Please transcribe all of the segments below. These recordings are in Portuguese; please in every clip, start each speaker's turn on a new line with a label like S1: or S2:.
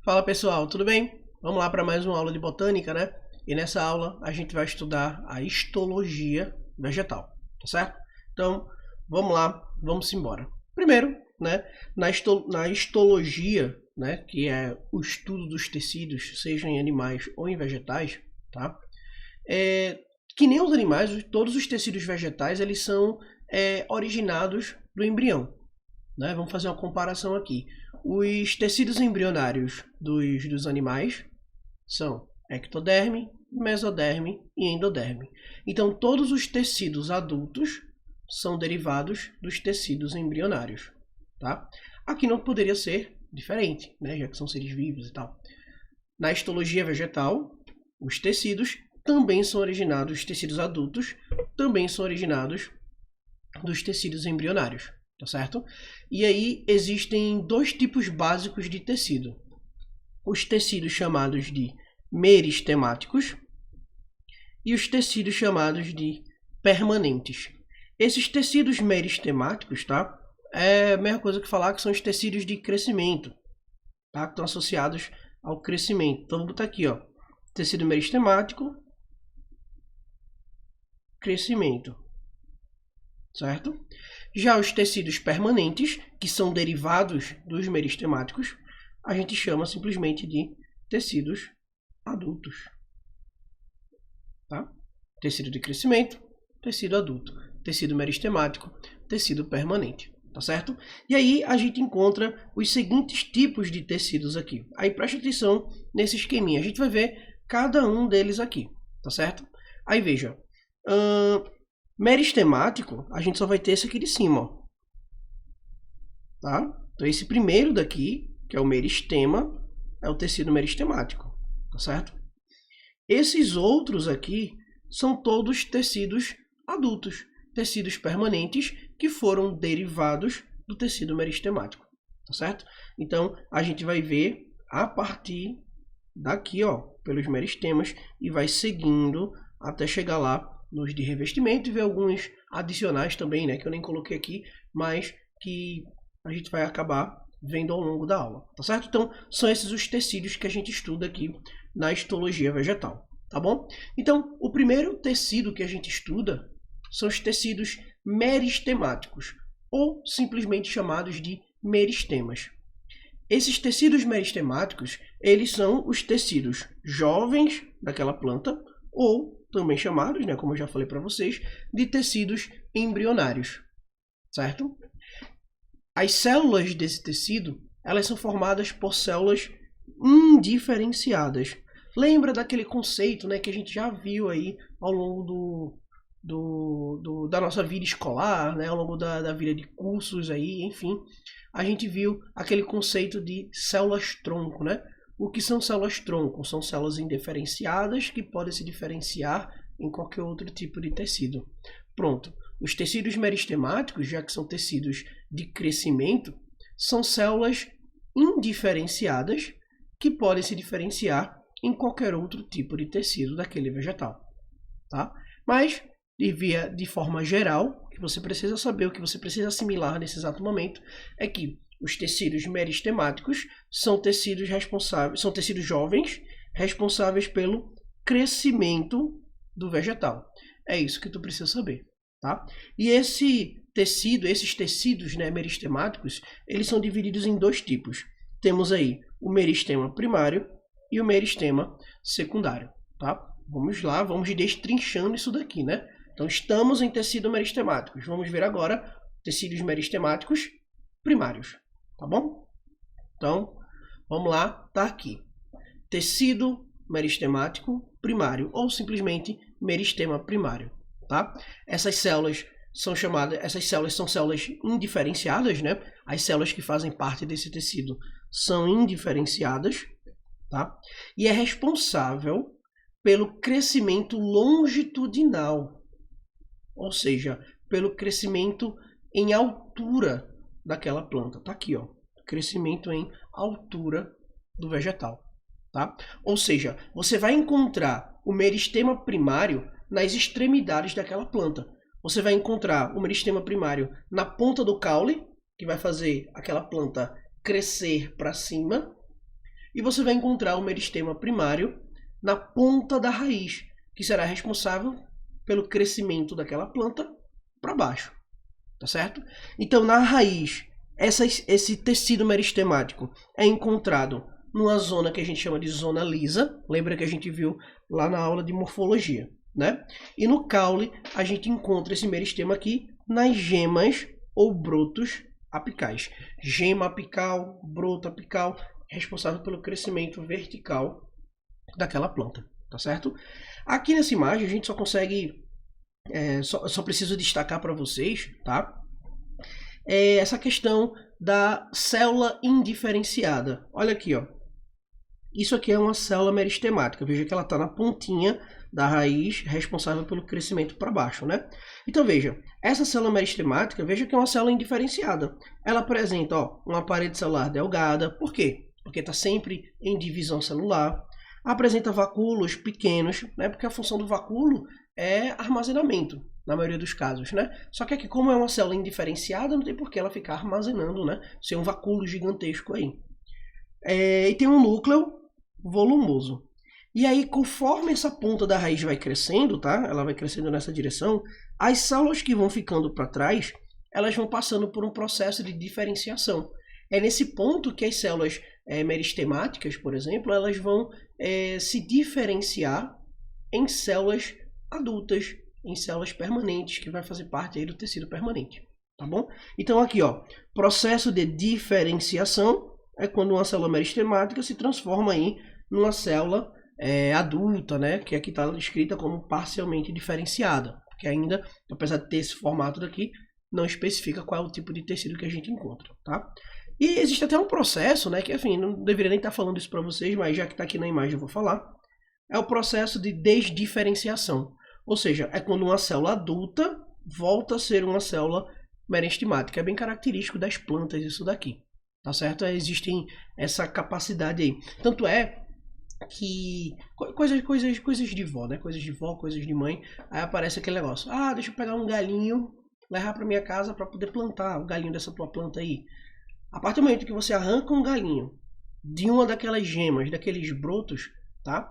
S1: Fala pessoal, tudo bem? Vamos lá para mais uma aula de botânica, né? E nessa aula a gente vai estudar a histologia vegetal, tá certo? Então, vamos lá, vamos embora. Primeiro, né, na histologia, né, que é o estudo dos tecidos, seja em animais ou em vegetais, tá? Que nem os animais, todos os tecidos vegetais, eles são originados do embrião, né? Vamos fazer uma comparação aqui. Os tecidos embrionários dos animais são ectoderme, mesoderme e endoderme. Então, todos os tecidos adultos são derivados dos tecidos embrionários. Tá? Aqui não poderia ser diferente, né? Já que são seres vivos e tal. Na histologia vegetal, os tecidos também são originados, os tecidos adultos também são originados dos tecidos embrionários. Tá certo? E aí existem dois tipos básicos de tecido. Os tecidos chamados de meristemáticos e os tecidos chamados de permanentes. Esses tecidos meristemáticos, tá? É a mesma coisa que falar que são os tecidos de crescimento, tá? Que estão associados ao crescimento. Então, vou botar aqui, ó, tecido meristemático, crescimento. Certo? Já os tecidos permanentes, que são derivados dos meristemáticos, a gente chama simplesmente de tecidos adultos. Tá? Tecido de crescimento, tecido adulto, tecido meristemático, tecido permanente. Tá certo? E aí a gente encontra os seguintes tipos de tecidos aqui. Aí preste atenção nesse esqueminha. A gente vai ver cada um deles aqui. Tá certo? Aí veja. Meristemático, a gente só vai ter esse aqui de cima, ó. Tá? Então esse primeiro daqui, que é o meristema, é o tecido meristemático, tá certo? Esses outros aqui são todos tecidos adultos, tecidos permanentes que foram derivados do tecido meristemático, tá certo? Então a gente vai ver a partir daqui, ó, pelos meristemas e vai seguindo até chegar lá nos de revestimento e ver alguns adicionais também, né, que eu nem coloquei aqui, mas que a gente vai acabar vendo ao longo da aula, tá certo? Então, são esses os tecidos que a gente estuda aqui na histologia vegetal, tá bom? Então, o primeiro tecido que a gente estuda são os tecidos meristemáticos, ou simplesmente chamados de meristemas. Esses tecidos meristemáticos, eles são os tecidos jovens daquela planta, ou também chamados, né, como eu já falei para vocês, de tecidos embrionários, certo? As células desse tecido, elas são formadas por células indiferenciadas. Lembra daquele conceito, né, que a gente já viu aí ao longo da nossa vida escolar, né, ao longo da vida de cursos aí, enfim, a gente viu aquele conceito de células-tronco, né? O que são células-tronco? São células indiferenciadas que podem se diferenciar em qualquer outro tipo de tecido. Pronto. Os tecidos meristemáticos, já que são tecidos de crescimento, são células indiferenciadas que podem se diferenciar em qualquer outro tipo de tecido daquele vegetal. Tá? Mas, de forma geral, o que você precisa saber, o que você precisa assimilar nesse exato momento, é que os tecidos meristemáticos são tecidos jovens responsáveis pelo crescimento do vegetal. É isso que tu precisa saber, tá? E esses tecidos, né, meristemáticos, eles são divididos em dois tipos. Temos aí o meristema primário e o meristema secundário, tá? Vamos lá, vamos destrinchando isso daqui, né? Então estamos em tecidos meristemáticos. Vamos ver agora tecidos meristemáticos primários. Tá bom? Então, vamos lá, tá aqui. Tecido meristemático primário, ou simplesmente meristema primário, tá? Essas células são células indiferenciadas, né? As células que fazem parte desse tecido são indiferenciadas, tá? E é responsável pelo crescimento longitudinal, ou seja, pelo crescimento em altura daquela planta. Tá aqui, ó, crescimento em altura do vegetal, tá? Ou seja, você vai encontrar o meristema primário nas extremidades daquela planta. Você vai encontrar o meristema primário na ponta do caule, que vai fazer aquela planta crescer para cima, e você vai encontrar o meristema primário na ponta da raiz, que será responsável pelo crescimento daquela planta para baixo, tá certo? Então, na raiz, esse tecido meristemático é encontrado numa zona que a gente chama de zona lisa, lembra que a gente viu lá na aula de morfologia, né? E no caule, a gente encontra esse meristema aqui nas gemas ou brotos apicais. Gema apical, broto apical, responsável pelo crescimento vertical daquela planta, tá certo? Aqui nessa imagem a gente só consegue, só preciso destacar para vocês, tá? Essa questão da célula indiferenciada. Olha aqui, ó. Isso aqui é uma célula meristemática. Veja que ela está na pontinha da raiz, responsável pelo crescimento para baixo, né? Então veja, essa célula meristemática, veja que é uma célula indiferenciada. Ela apresenta, ó, uma parede celular delgada. Por quê? Porque está sempre em divisão celular. Apresenta vacúolos pequenos, né? Porque a função do vacúolo é armazenamento, na maioria dos casos, né? Só que aqui, como é uma célula indiferenciada, não tem por que ela ficar armazenando, né? Ser um vacúolo gigantesco aí. E tem um núcleo volumoso. E aí, conforme essa ponta da raiz vai crescendo, tá? Ela vai crescendo nessa direção, as células que vão ficando para trás, elas vão passando por um processo de diferenciação. É nesse ponto que as células meristemáticas, por exemplo, elas vão se diferenciar em células adultas, em células permanentes, que vai fazer parte aí do tecido permanente, tá bom? Então aqui, ó, processo de diferenciação é quando uma célula meristemática se transforma aí numa célula adulta, né? Que aqui está escrita como parcialmente diferenciada, porque ainda, apesar de ter esse formato daqui, não especifica qual é o tipo de tecido que a gente encontra, tá? E existe até um processo, né? Que, enfim, não deveria nem estar falando isso para vocês, mas já que está aqui na imagem eu vou falar. É o processo de desdiferenciação. Ou seja, é quando uma célula adulta volta a ser uma célula meristemática. É bem característico das plantas isso daqui, tá certo? Existem essa capacidade aí. Tanto é que coisas de vó, né? Coisas de vó, coisas de mãe. Aí aparece aquele negócio. Ah, deixa eu pegar um galinho, levar para minha casa para poder plantar o galinho dessa tua planta aí. A partir do momento que você arranca um galinho de uma daquelas gemas, daqueles brotos, tá?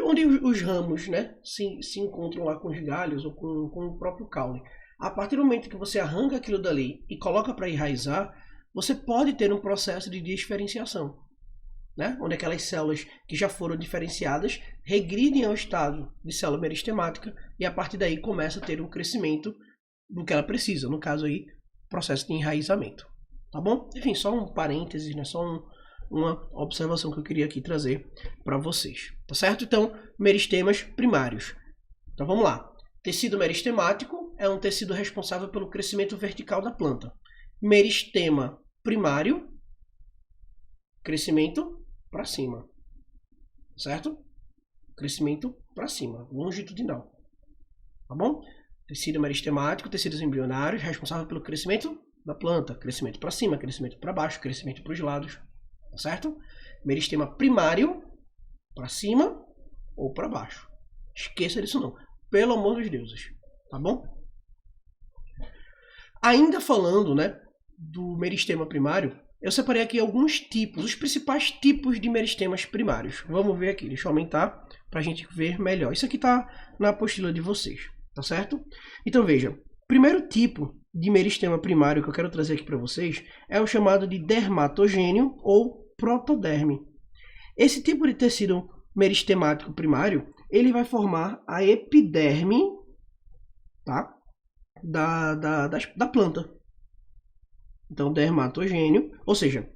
S1: Onde os ramos, né, se encontram lá com os galhos ou com o próprio caule. A partir do momento que você arranca aquilo dali e coloca para enraizar, você pode ter um processo de diferenciação, né? Onde aquelas células que já foram diferenciadas regridem ao estado de célula meristemática e a partir daí começa a ter um crescimento do que ela precisa, no caso aí, processo de enraizamento, tá bom? Enfim, só um parênteses, né? Só uma observação que eu queria aqui trazer para vocês, tá certo? Então, meristemas primários. Então vamos lá. Tecido meristemático é um tecido responsável pelo crescimento vertical da planta. Meristema primário, crescimento para cima, certo? Crescimento para cima, longitudinal, tá bom? Tecido meristemático, tecidos embrionários, responsável pelo crescimento da planta, crescimento para cima, crescimento para baixo, crescimento para os lados, tá certo? Meristema primário, para cima ou para baixo. Esqueça disso não, pelo amor dos deuses, tá bom? Ainda falando, né, do meristema primário, eu separei aqui alguns tipos, os principais tipos de meristemas primários. Vamos ver aqui, deixa eu aumentar para a gente ver melhor. Isso aqui está na apostila de vocês, tá certo? Então veja, primeiro tipo de meristema primário que eu quero trazer aqui para vocês é o chamado de dermatogênio ou protoderme. Esse tipo de tecido meristemático primário, ele vai formar a epiderme, tá? da planta. Então, dermatogênio, ou seja,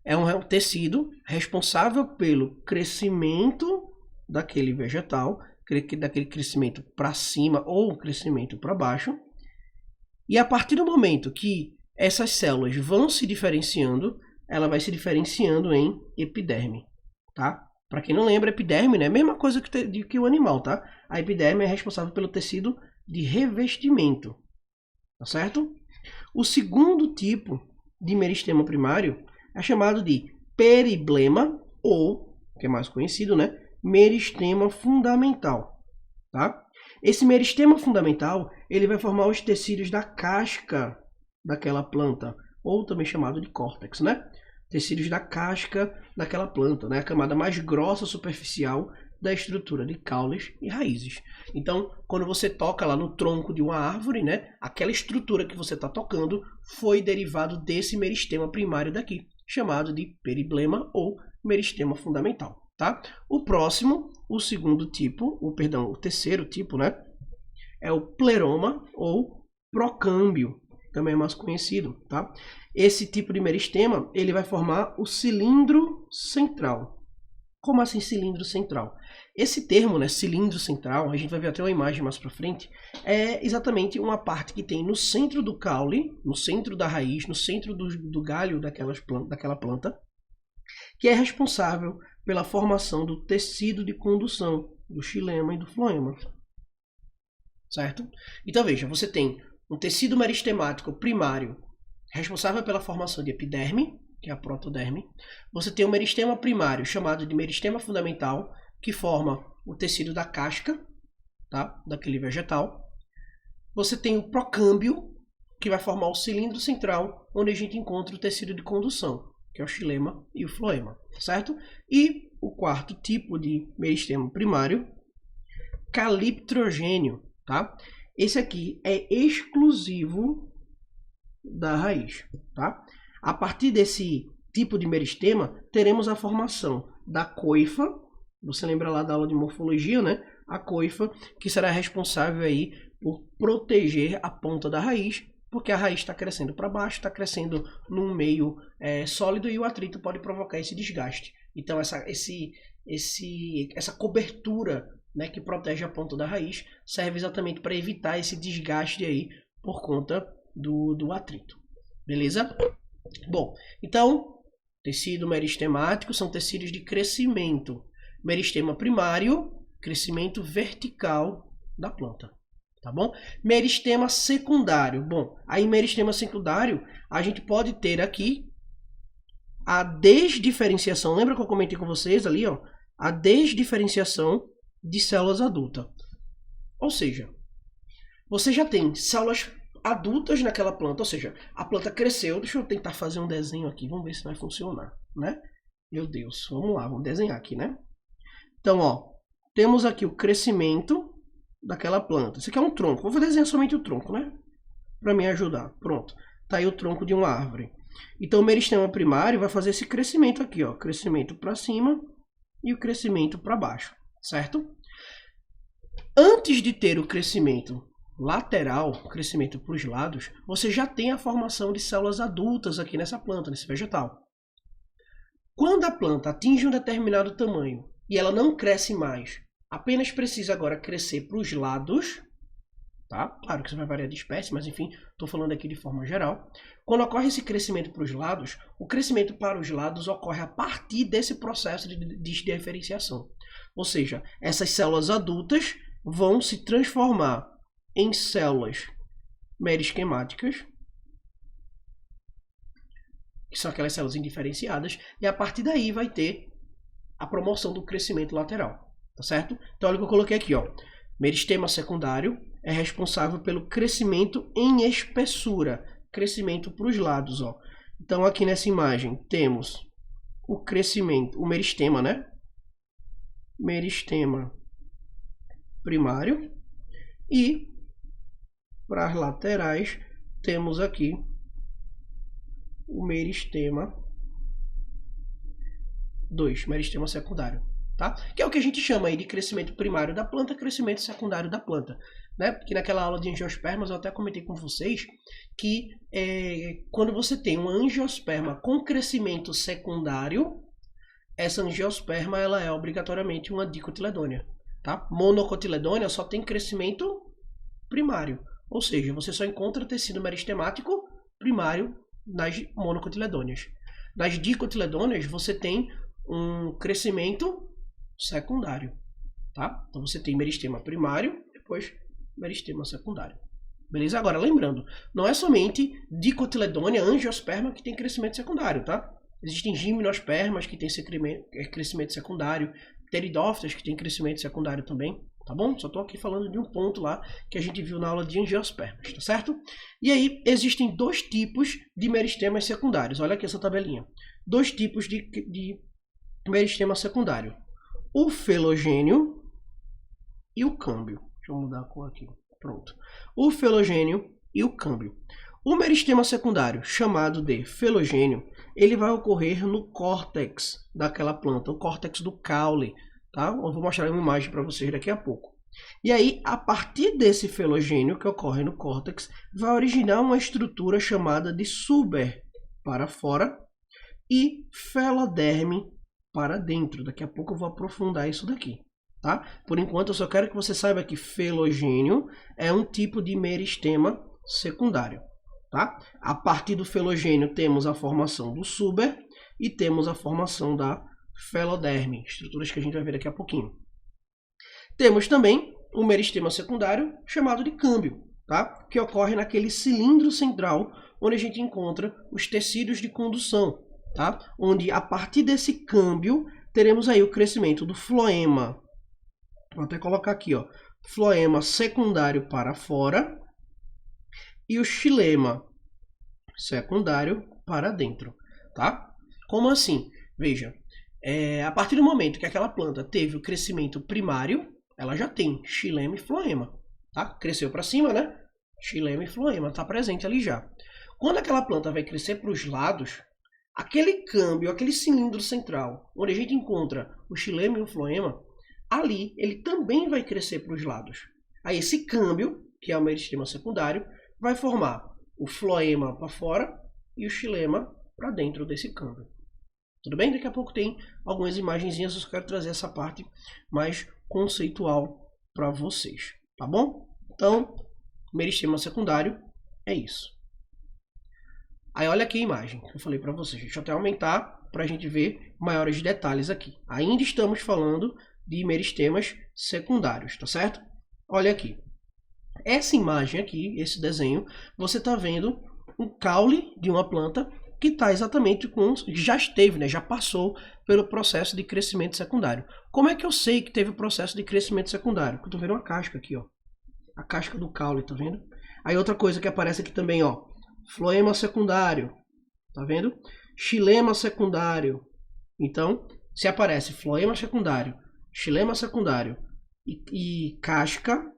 S1: é um tecido responsável pelo crescimento daquele vegetal, daquele crescimento para cima ou crescimento para baixo. E a partir do momento que essas células vão se diferenciando, ela vai se diferenciando em epiderme, tá? Para quem não lembra, epiderme, né? Mesma coisa que o animal, tá? A epiderme é responsável pelo tecido de revestimento, tá certo? O segundo tipo de meristema primário é chamado de periblema ou, que é mais conhecido, né, meristema fundamental, tá? Esse meristema fundamental, ele vai formar os tecidos da casca daquela planta, ou também chamado de córtex, né? tecidos da casca daquela planta, né? A camada mais grossa superficial da estrutura de caules e raízes. Então, quando você toca lá no tronco de uma árvore, né? Aquela estrutura que você está tocando foi derivado desse meristema primário daqui, chamado de periblema ou meristema fundamental, tá? O próximo, o terceiro tipo, né? É o pleroma ou procâmbio, também é mais conhecido, tá? Esse tipo de meristema, ele vai formar o cilindro central. Como assim cilindro central? Esse termo, né, cilindro central, a gente vai ver até uma imagem mais para frente, é exatamente uma parte que tem no centro do caule, no centro da raiz, no centro do galho daquela planta, que é responsável pela formação do tecido de condução, do xilema e do floema. Certo? Então veja, você tem um tecido meristemático primário responsável pela formação de epiderme, que é a protoderme. Você tem um meristema primário chamado de meristema fundamental, que forma o tecido da casca, tá? Daquele vegetal. Você tem o procâmbio, que vai formar o cilindro central, onde a gente encontra o tecido de condução, que é o xilema e o floema, certo? E o quarto tipo de meristema primário, caliptrogênio, tá? Esse aqui é exclusivo da raiz, tá? A partir desse tipo de meristema, teremos a formação da coifa. Você lembra lá da aula de morfologia, né? A coifa, que será responsável aí por proteger a ponta da raiz, porque a raiz está crescendo para baixo, está crescendo num meio sólido e o atrito pode provocar esse desgaste. Então essa cobertura, né, que protege a ponta da raiz serve exatamente para evitar esse desgaste aí por conta do atrito. Beleza? Bom, então, tecido meristemático são tecidos de crescimento. Meristema primário, crescimento vertical da planta. Tá bom? Meristema secundário. Bom, aí meristema secundário, a gente pode ter aqui a desdiferenciação. Lembra que eu comentei com vocês ali, ó? A desdiferenciação de células adultas. Ou seja, você já tem células adultas naquela planta, ou seja, a planta cresceu. Deixa eu tentar fazer um desenho aqui, vamos ver se vai funcionar, né? Meu Deus, vamos lá, vamos desenhar aqui, né? Então, ó, temos aqui o crescimento daquela planta. Isso aqui é um tronco, vou desenhar somente o tronco, né? Para me ajudar, pronto. Tá aí o tronco de uma árvore. Então, o meristema primário vai fazer esse crescimento aqui, ó, crescimento para cima e o crescimento para baixo, certo? Antes de ter o crescimento lateral, o crescimento para os lados, você já tem a formação de células adultas aqui nessa planta, nesse vegetal. Quando a planta atinge um determinado tamanho e ela não cresce mais, apenas precisa agora crescer para os lados, tá? Claro que isso vai variar de espécie, mas enfim, estou falando aqui de forma geral. Quando ocorre esse crescimento para os lados, o crescimento para os lados ocorre a partir desse processo de diferenciação. Ou seja, essas células adultas vão se transformar em células merisquemáticas, que são aquelas células indiferenciadas, e a partir daí vai ter a promoção do crescimento lateral, tá certo? Então olha o que eu coloquei aqui, ó. Meristema secundário é responsável pelo crescimento em espessura, crescimento para os lados, ó. Então aqui nessa imagem temos o crescimento, o meristema, né? Meristema primário, e para as laterais temos aqui o meristema 2, meristema secundário, tá? Que é o que a gente chama aí de crescimento primário da planta, crescimento secundário da planta, né? Porque naquela aula de angiospermas eu até comentei com vocês que quando você tem uma angiosperma com crescimento secundário, essa angiosperma ela é obrigatoriamente uma dicotiledônia, tá? Monocotiledônia só tem crescimento primário, ou seja, você só encontra tecido meristemático primário nas monocotiledôneas. Nas dicotiledôneas você tem um crescimento secundário, tá? Então você tem meristema primário, depois meristema secundário. Beleza? Agora lembrando, não é somente dicotiledônia, angiosperma que tem crescimento secundário, tá? Existem gimnospermas que têm crescimento secundário, pteridófitas que têm crescimento secundário também, tá bom? Só estou aqui falando de um ponto lá que a gente viu na aula de angiospermas, tá certo? E aí existem dois tipos de meristemas secundários. Olha aqui essa tabelinha. dois tipos de meristema secundário. O felogênio e o câmbio. Deixa eu mudar a cor aqui. Pronto. O felogênio e o câmbio. O meristema secundário, chamado de felogênio, ele vai ocorrer no córtex daquela planta, o córtex do caule. Tá? Eu vou mostrar uma imagem para vocês daqui a pouco. E aí, a partir desse felogênio que ocorre no córtex, vai originar uma estrutura chamada de suber para fora e feloderme para dentro. Daqui a pouco eu vou aprofundar isso daqui. Tá? Por enquanto, eu só quero que você saiba que felogênio é um tipo de meristema secundário. Tá? A partir do felogênio temos a formação do suber e temos a formação da feloderme, estruturas que a gente vai ver daqui a pouquinho. Temos também um meristema secundário chamado de câmbio, tá? Que ocorre naquele cilindro central onde a gente encontra os tecidos de condução, tá? Onde a partir desse câmbio teremos aí o crescimento do floema. Vou até colocar aqui, ó, floema secundário para fora e o xilema secundário para dentro, tá? Como assim? Veja, a partir do momento que aquela planta teve o crescimento primário, ela já tem xilema e floema, tá? Cresceu para cima, né? Xilema e floema, tá presente ali já. Quando aquela planta vai crescer para os lados, aquele câmbio, aquele cilindro central, onde a gente encontra o xilema e o floema, ali ele também vai crescer para os lados. Aí esse câmbio, que é o meristema secundário, vai formar o floema para fora e o xilema para dentro desse câmbio. Tudo bem? Daqui a pouco tem algumas imagenzinhas, eu só quero trazer essa parte mais conceitual para vocês, tá bom? Então, meristema secundário é isso. Aí olha aqui a imagem que eu falei para vocês. Deixa eu até aumentar para a gente ver maiores detalhes aqui. Ainda estamos falando de meristemas secundários, tá certo? Olha aqui. Essa imagem aqui, esse desenho, você está vendo um caule de uma planta que está exatamente com... já esteve, né? Já passou pelo processo de crescimento secundário. Como é que eu sei que teve o processo de crescimento secundário? Porque eu estou vendo uma casca aqui, ó. A casca do caule, tá vendo? Aí outra coisa que aparece aqui também, ó. Floema secundário, tá vendo? Xilema secundário. Então, se aparece floema secundário, xilema secundário e casca,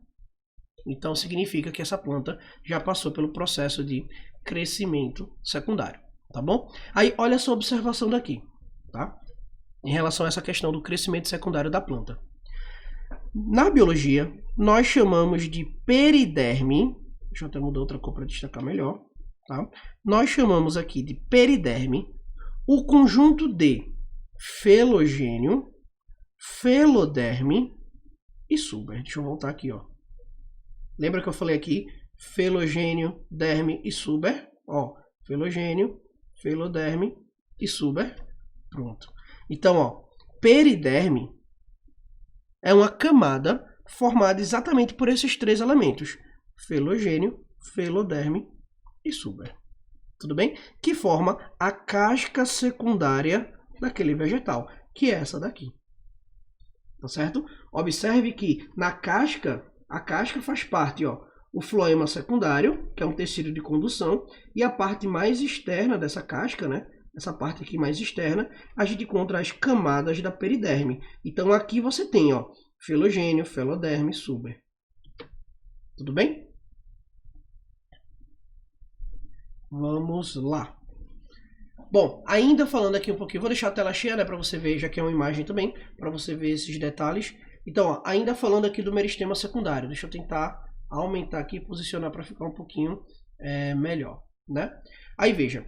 S1: então significa que essa planta já passou pelo processo de crescimento secundário, tá bom? Aí olha essa observação daqui, tá? Em relação a essa questão do crescimento secundário da planta. Na biologia, nós chamamos de periderme, deixa eu até mudar outra cor para destacar melhor, tá? Nós chamamos aqui de periderme o conjunto de felogênio, feloderme e suber. Deixa eu voltar aqui, ó. Lembra que eu falei aqui felogênio, derme e suber? Ó, felogênio, feloderme e suber. Pronto. Então, ó, periderme é uma camada formada exatamente por esses três elementos: felogênio, feloderme e suber. Tudo bem? Que forma a casca secundária daquele vegetal, que é essa daqui. Tá certo? Observe que na casca, a casca faz parte, ó, o floema secundário, que é um tecido de condução, e a parte mais externa dessa casca, né? Essa parte aqui mais externa, a gente encontra as camadas da periderme. Então aqui você tem, ó, felogênio, feloderme, suber. Tudo bem? Vamos lá. Bom, ainda falando aqui um pouquinho, vou deixar a tela cheia, né, para você ver, já que é uma imagem também, para você ver esses detalhes. Então, ó, ainda falando aqui do meristema secundário, deixa eu tentar aumentar aqui e posicionar para ficar um pouquinho melhor, né? Aí veja,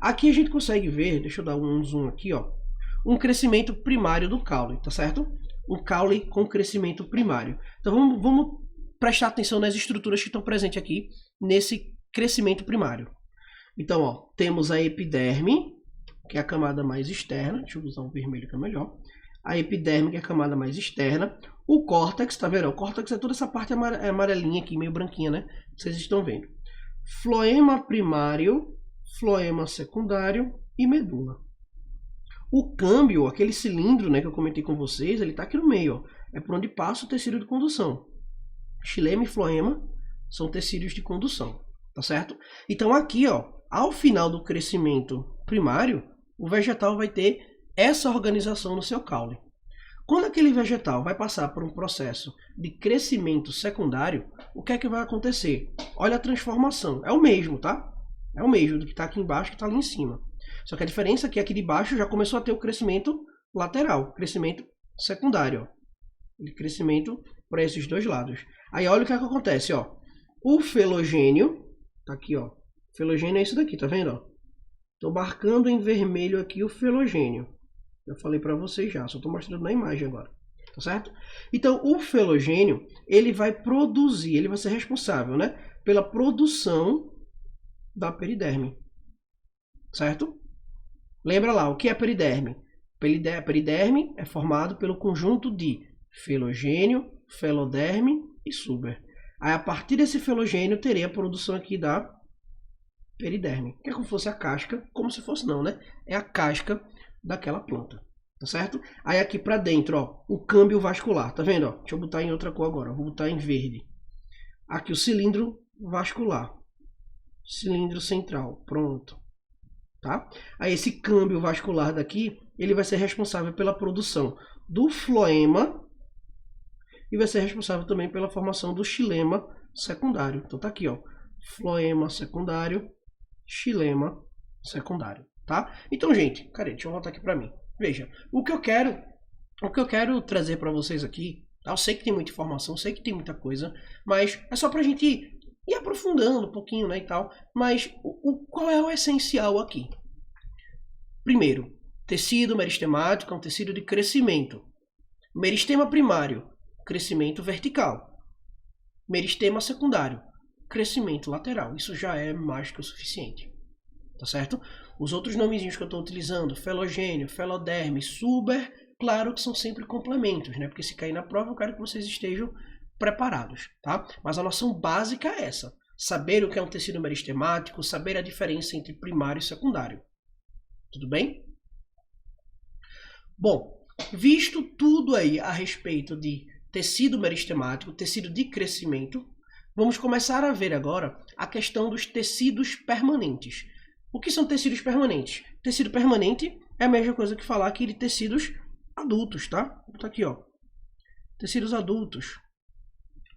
S1: aqui a gente consegue ver, deixa eu dar um zoom aqui, ó, um crescimento primário do caule, tá certo? Um caule com crescimento primário. Então vamos prestar atenção nas estruturas que estão presentes aqui nesse crescimento primário. Então, ó, temos a epiderme, que é a camada mais externa. Deixa eu usar um vermelho que é melhor. A epiderme, que é a camada mais externa. O córtex, tá vendo? O córtex é toda essa parte amarelinha aqui, meio branquinha, né? Vocês estão vendo. Floema primário, floema secundário e medula. O câmbio, aquele cilindro, né, que eu comentei com vocês, ele tá aqui no meio, ó. É por onde passa o tecido de condução. Xilema e floema são tecidos de condução, tá certo? Então aqui, ó, ao final do crescimento primário, o vegetal vai ter essa organização no seu caule. Quando aquele vegetal vai passar por um processo de crescimento secundário, o que é que vai acontecer? Olha a transformação. É o mesmo, tá? É o mesmo do que está aqui embaixo que está ali em cima. Só que a diferença é que aqui de baixo já começou a ter o crescimento lateral, crescimento secundário. Ó. Crescimento para esses dois lados. Aí olha o que é que acontece, ó. O felogênio, tá aqui, ó. Felogênio é isso daqui, tá vendo? Estou marcando em vermelho aqui o felogênio. Eu falei para vocês já, só estou mostrando na imagem agora, tá certo? Então, o felogênio, ele vai produzir, ele vai ser responsável, né, pela produção da periderme, certo? Lembra lá, o que é periderme? Periderme é formado pelo conjunto de felogênio, feloderme e suber. Aí, a partir desse felogênio, terei a produção aqui da periderme, que é como se fosse a casca, como se fosse não, né? É a casca daquela planta, tá certo? Aí aqui para dentro, ó, o câmbio vascular, tá vendo? Ó? Deixa eu botar em outra cor agora, vou botar em verde. Aqui o cilindro vascular, cilindro central, pronto, tá? Aí esse câmbio vascular daqui, ele vai ser responsável pela produção do floema e vai ser responsável também pela formação do xilema secundário. Então tá aqui, ó, floema secundário, xilema secundário. Tá? Então, gente, deixa eu voltar aqui para mim. Veja, o que eu quero trazer para vocês aqui, tá? Eu sei que tem muita informação, sei que tem muita coisa, mas é só para a gente ir aprofundando um pouquinho, né, e tal. Mas qual é o essencial aqui? Primeiro, tecido meristemático é um tecido de crescimento. Meristema primário, crescimento vertical. Meristema secundário, crescimento lateral. Isso já é mais que o suficiente. Tá certo? Os outros nomezinhos que eu estou utilizando, felogênio, feloderme, suber, claro que são sempre complementos, né? Porque se cair na prova, eu quero que vocês estejam preparados, tá? Mas a noção básica é essa. Saber o que é um tecido meristemático, saber a diferença entre primário e secundário. Tudo bem? Bom, visto tudo aí a respeito de tecido meristemático, tecido de crescimento, vamos começar a ver agora a questão dos tecidos permanentes. O que são tecidos permanentes? Tecido permanente é a mesma coisa que falar aqui de tecidos adultos, tá? Vou botar aqui, ó. Tecidos adultos.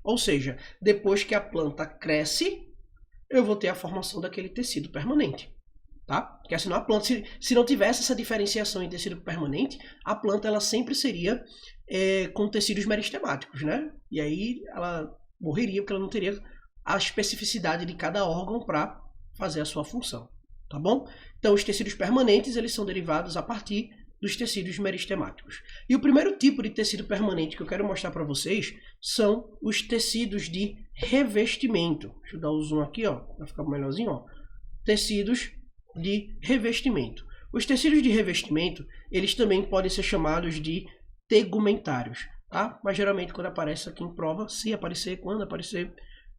S1: Ou seja, depois que a planta cresce, eu vou ter a formação daquele tecido permanente, tá? Porque senão a planta, se não tivesse essa diferenciação em tecido permanente, a planta ela sempre seria com tecidos meristemáticos, né? E aí ela morreria porque ela não teria a especificidade de cada órgão para fazer a sua função. Tá bom? Então, os tecidos permanentes, eles são derivados a partir dos tecidos meristemáticos. E o primeiro tipo de tecido permanente que eu quero mostrar para vocês são os tecidos de revestimento. Deixa eu dar o zoom aqui, ó, para ficar melhorzinho, ó. Tecidos de revestimento. Os tecidos de revestimento, eles também podem ser chamados de tegumentários, tá? Mas geralmente quando aparece aqui em prova, se aparecer, quando aparecer,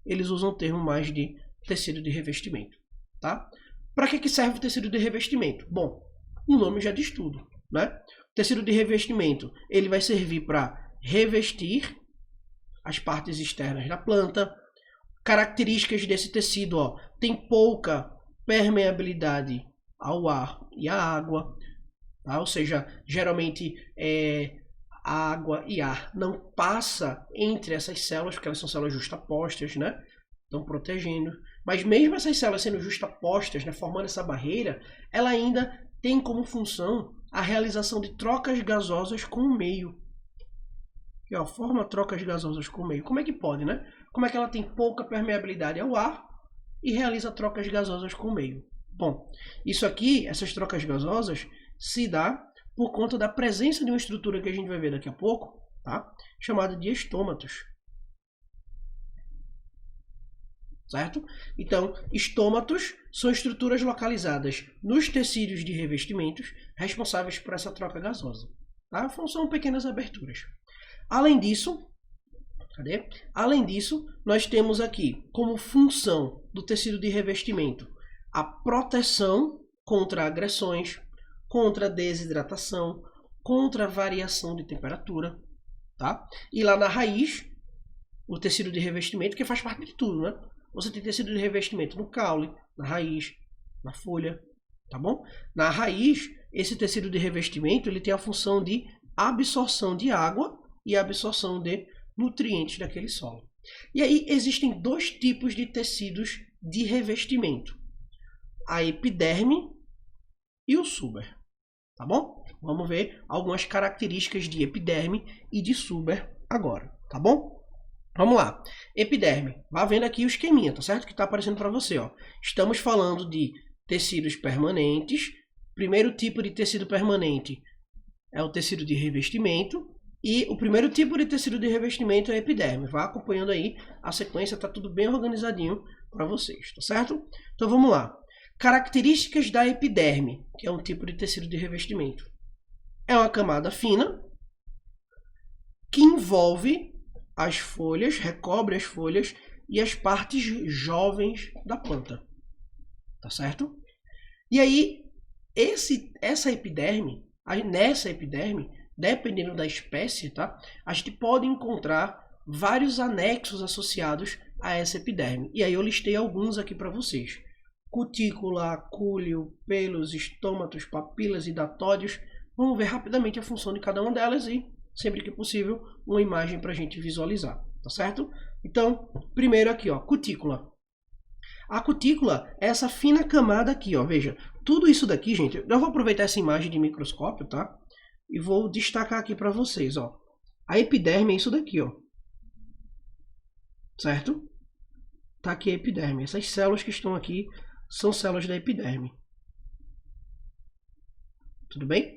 S1: eles usam o termo mais de tecido de revestimento, tá? Para que serve o tecido de revestimento? Bom, o nome já diz tudo, né? O tecido de revestimento, ele vai servir para revestir as partes externas da planta. Características desse tecido, ó, tem pouca permeabilidade ao ar e à água, tá? Ou seja, geralmente a água e ar não passa entre essas células, porque elas são células justapostas, né? Estão protegendo. Mas mesmo essas células sendo justapostas, né, formando essa barreira, ela ainda tem como função a realização de trocas gasosas com o meio. Aqui, ó, forma trocas gasosas com o meio. Como é que pode, né? Como é que ela tem pouca permeabilidade ao ar e realiza trocas gasosas com o meio? Bom, isso aqui, essas trocas gasosas, se dá por conta da presença de uma estrutura que a gente vai ver daqui a pouco, tá? Chamada de estômatos. Certo? Então, estômatos são estruturas localizadas nos tecidos de revestimentos responsáveis por essa troca gasosa. Tá? São pequenas aberturas. Além disso, nós temos aqui como função do tecido de revestimento a proteção contra agressões, contra desidratação, contra variação de temperatura. Tá? E lá na raiz, o tecido de revestimento, que faz parte de tudo, né? Você tem tecido de revestimento no caule, na raiz, na folha, tá bom? Na raiz, esse tecido de revestimento ele tem a função de absorção de água e absorção de nutrientes daquele solo. E aí existem dois tipos de tecidos de revestimento: a epiderme e o suber, tá bom? Vamos ver algumas características de epiderme e de suber agora, tá bom? Vamos lá. Epiderme. Vá vendo aqui o esqueminha, tá certo? Que está aparecendo para você, ó. Estamos falando de tecidos permanentes. Primeiro tipo de tecido permanente é o tecido de revestimento. E o primeiro tipo de tecido de revestimento é a epiderme. Vá acompanhando aí a sequência, tá tudo bem organizadinho para vocês, tá certo? Então vamos lá. Características da epiderme, que é um tipo de tecido de revestimento. É uma camada fina que envolve as folhas, recobre as folhas e as partes jovens da planta, tá certo? E aí, nessa epiderme, dependendo da espécie, tá? A gente pode encontrar vários anexos associados a essa epiderme. E aí eu listei alguns aqui para vocês: cutícula, acúleo, pelos, estômatos, papilas e datóides. Vamos ver rapidamente a função de cada uma delas e, sempre que possível, uma imagem para a gente visualizar, tá certo? Então, primeiro aqui, ó, cutícula. A cutícula é essa fina camada aqui, ó, veja. Tudo isso daqui, gente, eu vou aproveitar essa imagem de microscópio, tá? E vou destacar aqui para vocês, ó. A epiderme é isso daqui, ó. Certo? Tá aqui a epiderme. Essas células que estão aqui são células da epiderme. Tudo bem?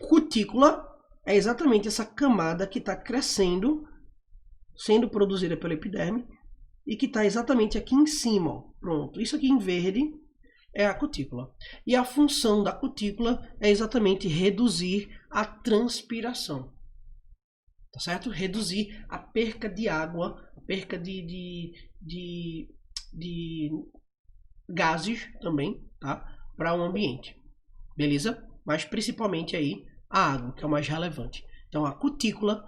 S1: Cutícula é exatamente essa camada que está crescendo, sendo produzida pela epiderme, e que está exatamente aqui em cima. Ó. Pronto. Isso aqui em verde é a cutícula. E a função da cutícula é exatamente reduzir a transpiração. Tá certo? Reduzir a perca de água, a perca de gases também, tá? Para o ambiente. Beleza? Mas principalmente aí a água, que é o mais relevante. Então a cutícula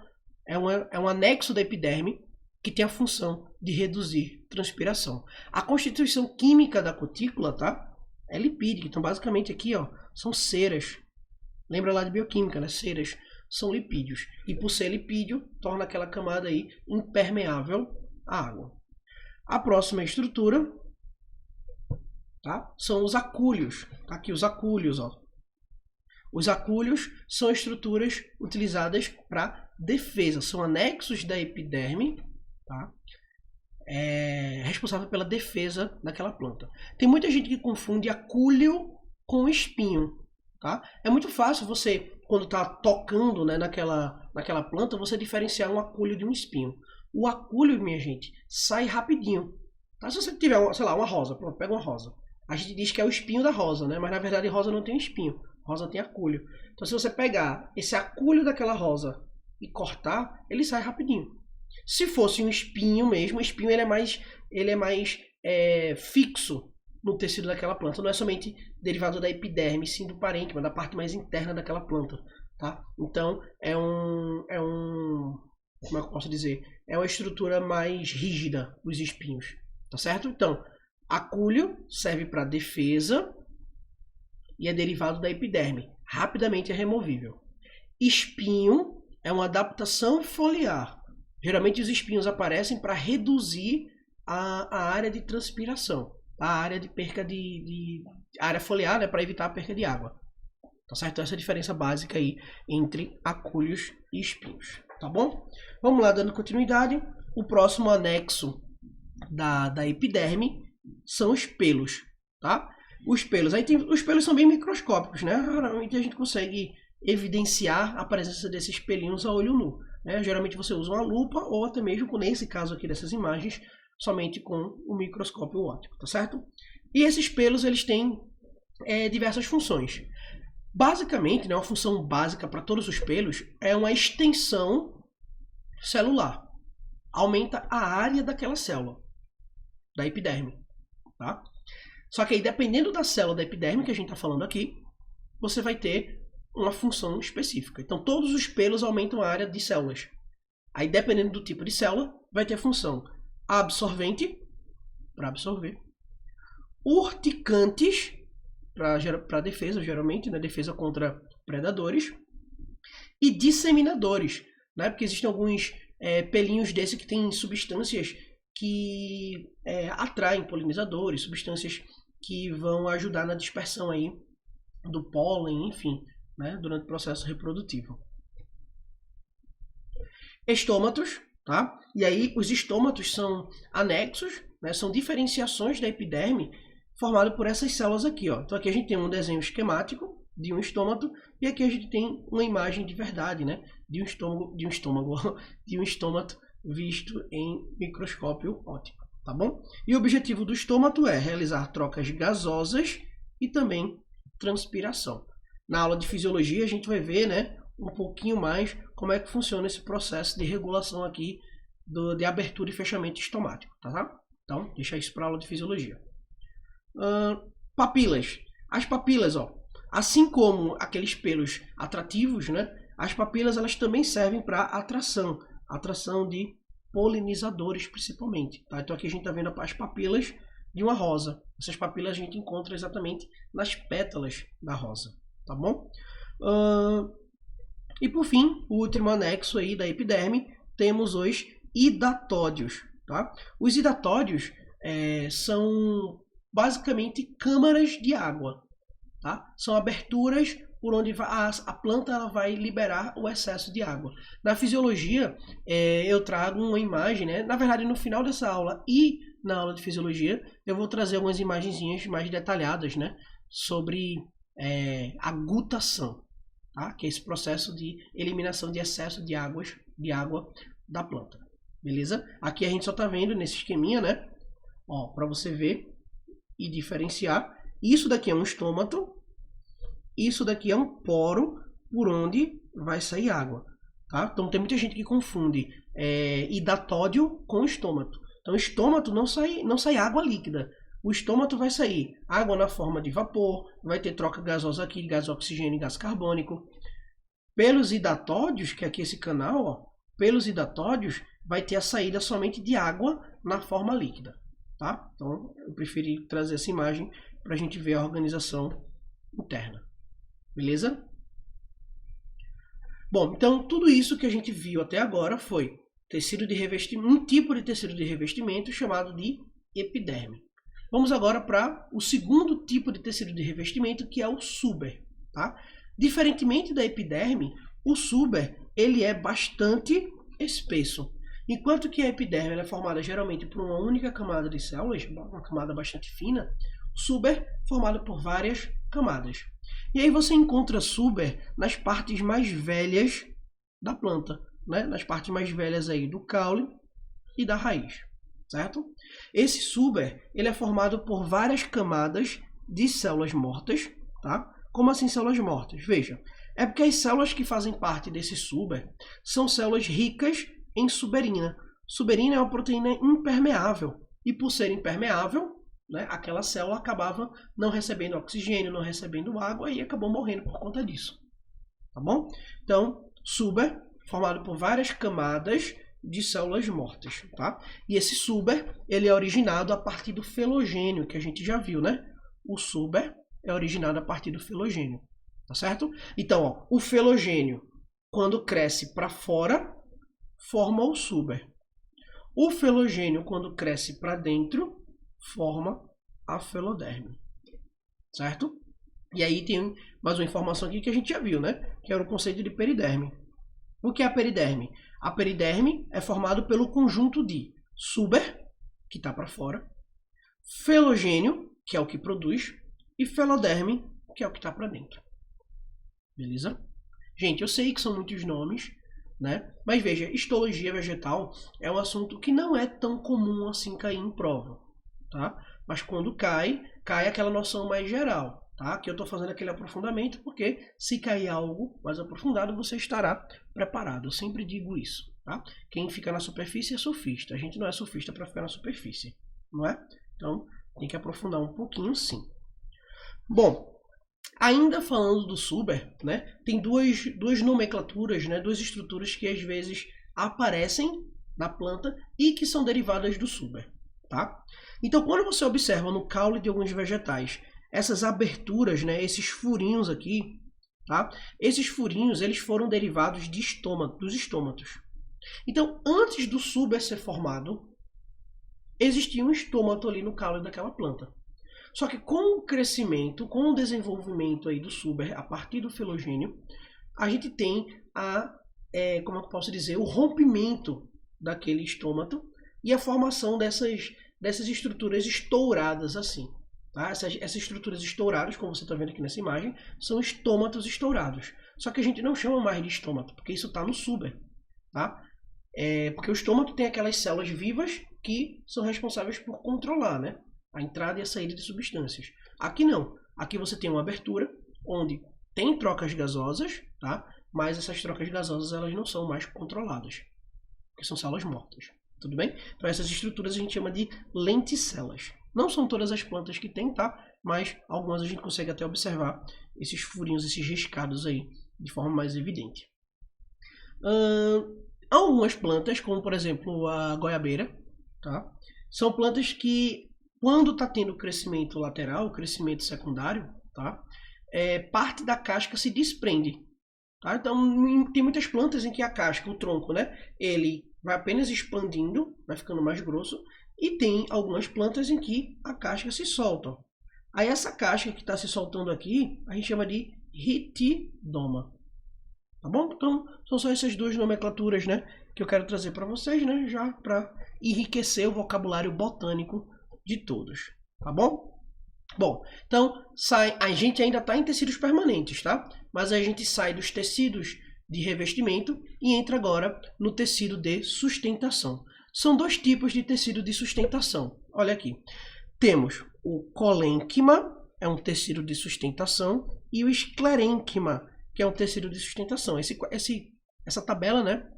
S1: é um anexo da epiderme que tem a função de reduzir transpiração. A constituição química da cutícula, tá? É lipídica. Então basicamente aqui, ó, são ceras. Lembra lá de bioquímica, né? Ceras são lipídios. E por ser lipídio, torna aquela camada aí impermeável à água. A próxima estrutura, tá? São os acúlios. Tá aqui os acúlios, ó. Os acúlios são estruturas utilizadas para defesa. São anexos da epiderme, tá? Responsável pela defesa daquela planta. Tem muita gente que confunde acúlio com espinho, tá? É muito fácil você, quando está tocando, né, naquela planta, você diferenciar um acúlio de um espinho. O acúlio, minha gente, sai rapidinho. Tá? Se você tiver, sei lá, uma rosa, pronto, pega uma rosa. A gente diz que é o espinho da rosa, né? Mas na verdade rosa não tem espinho. Rosa tem acúlio. Então se você pegar esse acúlio daquela rosa e cortar, ele sai rapidinho. Se fosse um espinho mesmo, o espinho ele é mais fixo no tecido daquela planta. Não é somente derivado da epiderme, sim do parênquima, da parte mais interna daquela planta. Tá? Então como é que eu posso dizer? É uma estrutura mais rígida, os espinhos. Tá certo? Então, acúlio serve para defesa e é derivado da epiderme. Rapidamente é removível. Espinho é uma adaptação foliar. Geralmente os espinhos aparecem para reduzir a área de transpiração, a área de perca a área foliar, né, para evitar a perca de água. Tá certo? Essa é a diferença básica aí entre acúlios e espinhos. Tá bom? Vamos lá, dando continuidade. O próximo anexo da epiderme são os pelos, tá? Os pelos, os pelos são bem microscópicos, né? Raramente a gente consegue evidenciar a presença desses pelinhos a olho nu, né? Geralmente você usa uma lupa ou até mesmo, nesse caso aqui dessas imagens, somente com o microscópio óptico, tá certo? E esses pelos, eles têm diversas funções. Basicamente, né, uma função básica para todos os pelos é uma extensão celular. Aumenta a área daquela célula, da epiderme, tá? Só que aí, dependendo da célula da epiderme que a gente está falando aqui, você vai ter uma função específica. Então, todos os pelos aumentam a área de células. Aí, dependendo do tipo de célula, vai ter a função absorvente, para absorver, urticantes para defesa, geralmente, né? Defesa contra predadores. E disseminadores, né? Porque existem alguns pelinhos desse que têm substâncias que atraem polinizadores, substâncias que vão ajudar na dispersão aí do pólen, enfim, né? Durante o processo reprodutivo. Estômatos, tá? E aí os estômatos são anexos, né? São diferenciações da epiderme formado por essas células aqui, ó. Então aqui a gente tem um desenho esquemático de um estômato e aqui a gente tem uma imagem de verdade, né, de um estômato visto em microscópio óptico, tá bom? E o objetivo do estômato é realizar trocas gasosas e também transpiração. Na aula de fisiologia a gente vai ver, né, um pouquinho mais como é que funciona esse processo de regulação aqui de abertura e fechamento estomático, tá? Então, deixa isso para a aula de fisiologia. Papilas. As papilas, ó, assim como aqueles pelos atrativos, né, as papilas elas também servem para atração de polinizadores principalmente. Tá? Então aqui a gente está vendo as papilas de uma rosa. Essas papilas a gente encontra exatamente nas pétalas da rosa, tá bom? E por fim, o último anexo aí da epiderme, temos os hidatódios. Tá? Os hidatódios são basicamente câmaras de água. Tá? São aberturas por onde a planta ela vai liberar o excesso de água. Na fisiologia, eu trago uma imagem, né? Na verdade, no final dessa aula e na aula de fisiologia, eu vou trazer algumas imagenzinhas mais detalhadas, né? Sobre a gutação, tá? Que é esse processo de eliminação de excesso de água da planta. Beleza? Aqui a gente só está vendo nesse esqueminha, né? Ó, para você ver e diferenciar. Isso daqui é um estômato, isso daqui é um poro por onde vai sair água. Tá? Então tem muita gente que confunde hidatódio com estômato. Então estômato não sai água líquida. O estômato vai sair água na forma de vapor, vai ter troca gasosa aqui, gás oxigênio e gás carbônico. Pelos hidatódios, que é aqui esse canal, ó, pelos hidatódios vai ter a saída somente de água na forma líquida. Tá? Então eu preferi trazer essa imagem para a gente ver a organização interna. Beleza? Bom, então tudo isso que a gente viu até agora foi tecido de revestimento, um tipo de tecido de revestimento chamado de epiderme. Vamos agora para o segundo tipo de tecido de revestimento, que é o suber. Tá? Diferentemente da epiderme, o suber ele é bastante espesso. Enquanto que a epiderme ela é formada geralmente por uma única camada de células, uma camada bastante fina, suber formado por várias camadas. E aí você encontra suber nas partes mais velhas da planta, né? Nas partes mais velhas aí do caule e da raiz, certo? Esse suber ele é formado por várias camadas de células mortas, tá? Como assim células mortas? Veja, é porque as células que fazem parte desse suber são células ricas em suberina. Suberina é uma proteína impermeável e por ser impermeável, né, aquela célula acabava não recebendo oxigênio, não recebendo água e acabou morrendo por conta disso. Tá bom? Então, suber formado por várias camadas de células mortas, tá? E esse suber, ele é originado a partir do felogênio, que a gente já viu, né? O suber é originado a partir do felogênio, tá certo? Então, ó, o felogênio, quando cresce para fora, forma o suber. O felogênio, quando cresce para dentro, forma a feloderme, certo? E aí tem mais uma informação aqui que a gente já viu, né? Que era o conceito de periderme. O que é a periderme? A periderme é formado pelo conjunto de suber, que está para fora, felogênio, que é o que produz, e feloderme, que é o que está para dentro. Beleza? Gente, eu sei que são muitos nomes, né? Mas veja, histologia vegetal é um assunto que não é tão comum assim cair em prova, tá? Mas quando cai aquela noção mais geral, tá? Que eu estou fazendo aquele aprofundamento porque se cair algo mais aprofundado você estará preparado. Eu sempre digo isso, tá? Quem fica na superfície é surfista. A gente não é surfista para ficar na superfície, não é? Então tem que aprofundar um pouquinho, sim. Bom, ainda falando do suber, né, tem duas nomenclaturas, né, duas estruturas que às vezes aparecem na planta e que são derivadas do suber, tá? Então, quando você observa no caule de alguns vegetais essas aberturas, né, esses furinhos aqui, tá? Esses furinhos, eles foram derivados de dos estômatos. Então, antes do suber ser formado, existia um estômato ali no caule daquela planta. Só que com o crescimento, com o desenvolvimento aí do suber, a partir do filogênio, a gente tem como eu posso dizer, o rompimento daquele estômato e a formação dessas estruturas estouradas assim. Tá? Essas estruturas estouradas, como você está vendo aqui nessa imagem, são estômatos estourados. Só que a gente não chama mais de estômato, porque isso está no suber. Tá? Porque o estômato tem aquelas células vivas que são responsáveis por controlar, né, a entrada e a saída de substâncias. Aqui não. Aqui você tem uma abertura onde tem trocas gasosas, tá? Mas essas trocas gasosas elas não são mais controladas, porque são células mortas. Tudo bem? Então essas estruturas a gente chama de lenticelas. Não são todas as plantas que tem, tá? Mas algumas a gente consegue até observar esses furinhos, esses riscados aí, de forma mais evidente. Algumas plantas, como por exemplo a goiabeira, tá? São plantas que, quando está tendo crescimento lateral, crescimento secundário, tá? Parte da casca se desprende. Tá? Então, tem muitas plantas em que a casca, o tronco, né, ele vai apenas expandindo, vai ficando mais grosso, e tem algumas plantas em que a casca se solta. Aí essa casca que está se soltando aqui, a gente chama de ritidoma. Tá bom? Então, são só essas duas nomenclaturas, né, que eu quero trazer para vocês, né, já para enriquecer o vocabulário botânico de todos. Tá bom? Bom, então a gente ainda está em tecidos permanentes, tá? Mas a gente sai dos tecidos de revestimento e entra agora no tecido de sustentação. São dois tipos de tecido de sustentação. Olha aqui. Temos o colênquima, é um tecido de sustentação, e o esclerênquima, que é um tecido de sustentação. Essa tabela, né,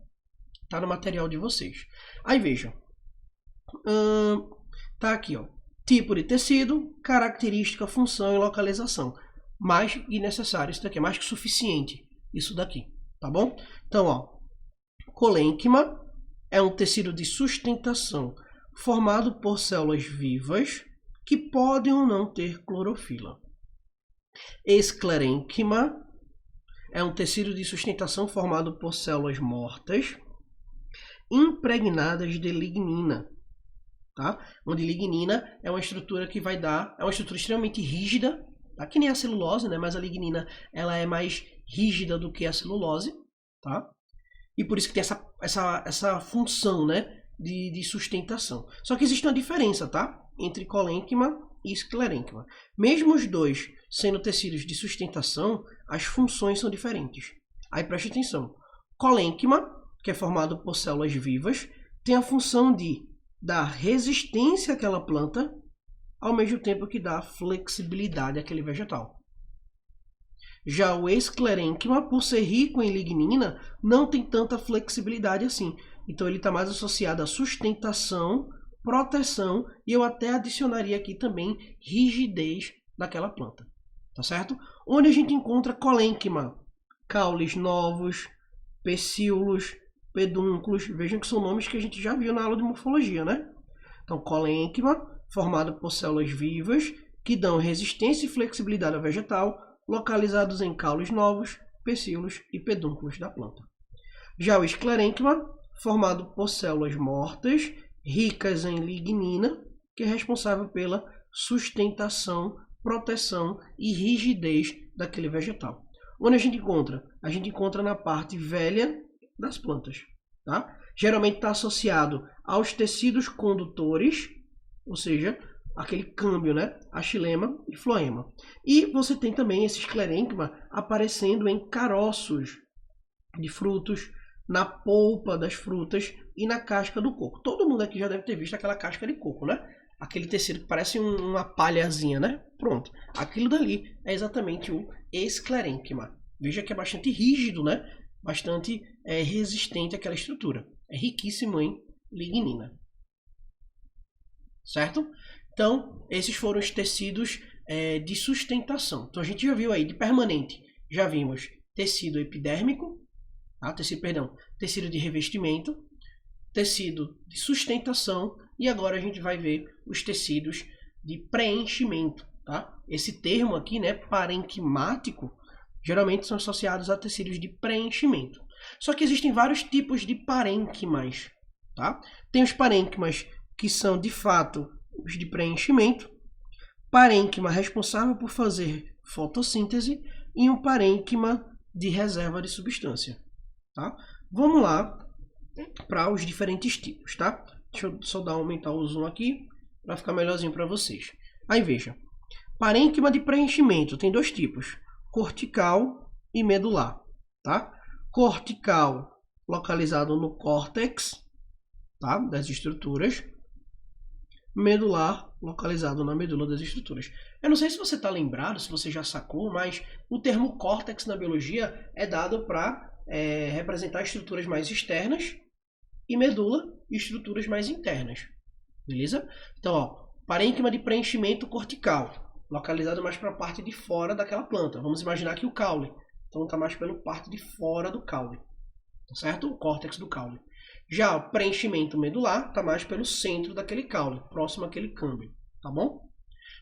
S1: tá no material de vocês. Aí vejam. Tá aqui, ó. Tipo de tecido, característica, função e localização. Mais que necessário, isso daqui é mais que suficiente, isso daqui, tá bom? Então, ó, colênquima é um tecido de sustentação formado por células vivas que podem ou não ter clorofila. Esclerênquima é um tecido de sustentação formado por células mortas impregnadas de lignina. Tá? Onde lignina é uma estrutura que vai dar, é uma estrutura extremamente rígida, tá? Que nem a celulose, né? Mas a lignina ela é mais rígida do que a celulose, tá? E por isso que tem essa função, né, de sustentação. Só que existe uma diferença, tá? Entre colênquima e esclerênquima. Mesmo os dois sendo tecidos de sustentação, as funções são diferentes. Aí preste atenção. Colênquima, que é formado por células vivas, tem a função de dar resistência àquela planta, ao mesmo tempo que dá flexibilidade àquele vegetal. Já o esclerênquima, por ser rico em lignina, não tem tanta flexibilidade assim. Então ele está mais associado à sustentação, proteção e eu até adicionaria aqui também rigidez daquela planta. Tá certo? Onde a gente encontra colênquima? Caules novos, pecíolos, pedúnculos, vejam que são nomes que a gente já viu na aula de morfologia, né? Então, colênquima, formado por células vivas, que dão resistência e flexibilidade ao vegetal, localizados em caules novos, pecíolos e pedúnculos da planta. Já o esclerênquima, formado por células mortas, ricas em lignina, que é responsável pela sustentação, proteção e rigidez daquele vegetal. Onde a gente encontra? A gente encontra na parte velha das plantas, tá? Geralmente está associado aos tecidos condutores, ou seja, aquele câmbio, né? A xilema e floema. E você tem também esse esclerênquima aparecendo em caroços de frutos, na polpa das frutas e na casca do coco. Todo mundo aqui já deve ter visto aquela casca de coco, né? Aquele tecido que parece uma palhazinha, né? Pronto. Aquilo dali é exatamente o esclerênquima. Veja que é bastante rígido, né? Bastante resistente àquela estrutura. É riquíssimo em lignina. Certo? Então, esses foram os tecidos de sustentação. Então, a gente já viu aí de permanente. Já vimos tecido epidérmico, tá? Tecido de revestimento, tecido de sustentação e agora a gente vai ver os tecidos de preenchimento. tá? Esse termo aqui, né, parenquimático, geralmente são associados a tecidos de preenchimento. Só que existem vários tipos de parênquimas, tá? Tem os parênquimas que são, de fato, os de preenchimento, parênquima responsável por fazer fotossíntese e um parênquima de reserva de substância, tá? Vamos lá para os diferentes tipos, tá? Deixa eu só aumentar o zoom aqui para ficar melhorzinho para vocês. Aí veja, parênquima de preenchimento tem dois tipos, cortical e medular, tá? Cortical localizado no córtex, tá? Das estruturas. Medular localizado na medula das estruturas. Eu não sei se você está lembrado, se você já sacou, mas o termo córtex na biologia é dado para representar estruturas mais externas e medula, estruturas mais internas. Beleza? Então, ó, parênquima de preenchimento cortical, localizado mais para a parte de fora daquela planta. Vamos imaginar aqui o caule. Então, está mais pela parte de fora do caule. Tá certo? O córtex do caule. Já o preenchimento medular está mais pelo centro daquele caule, próximo àquele câmbio. Tá bom?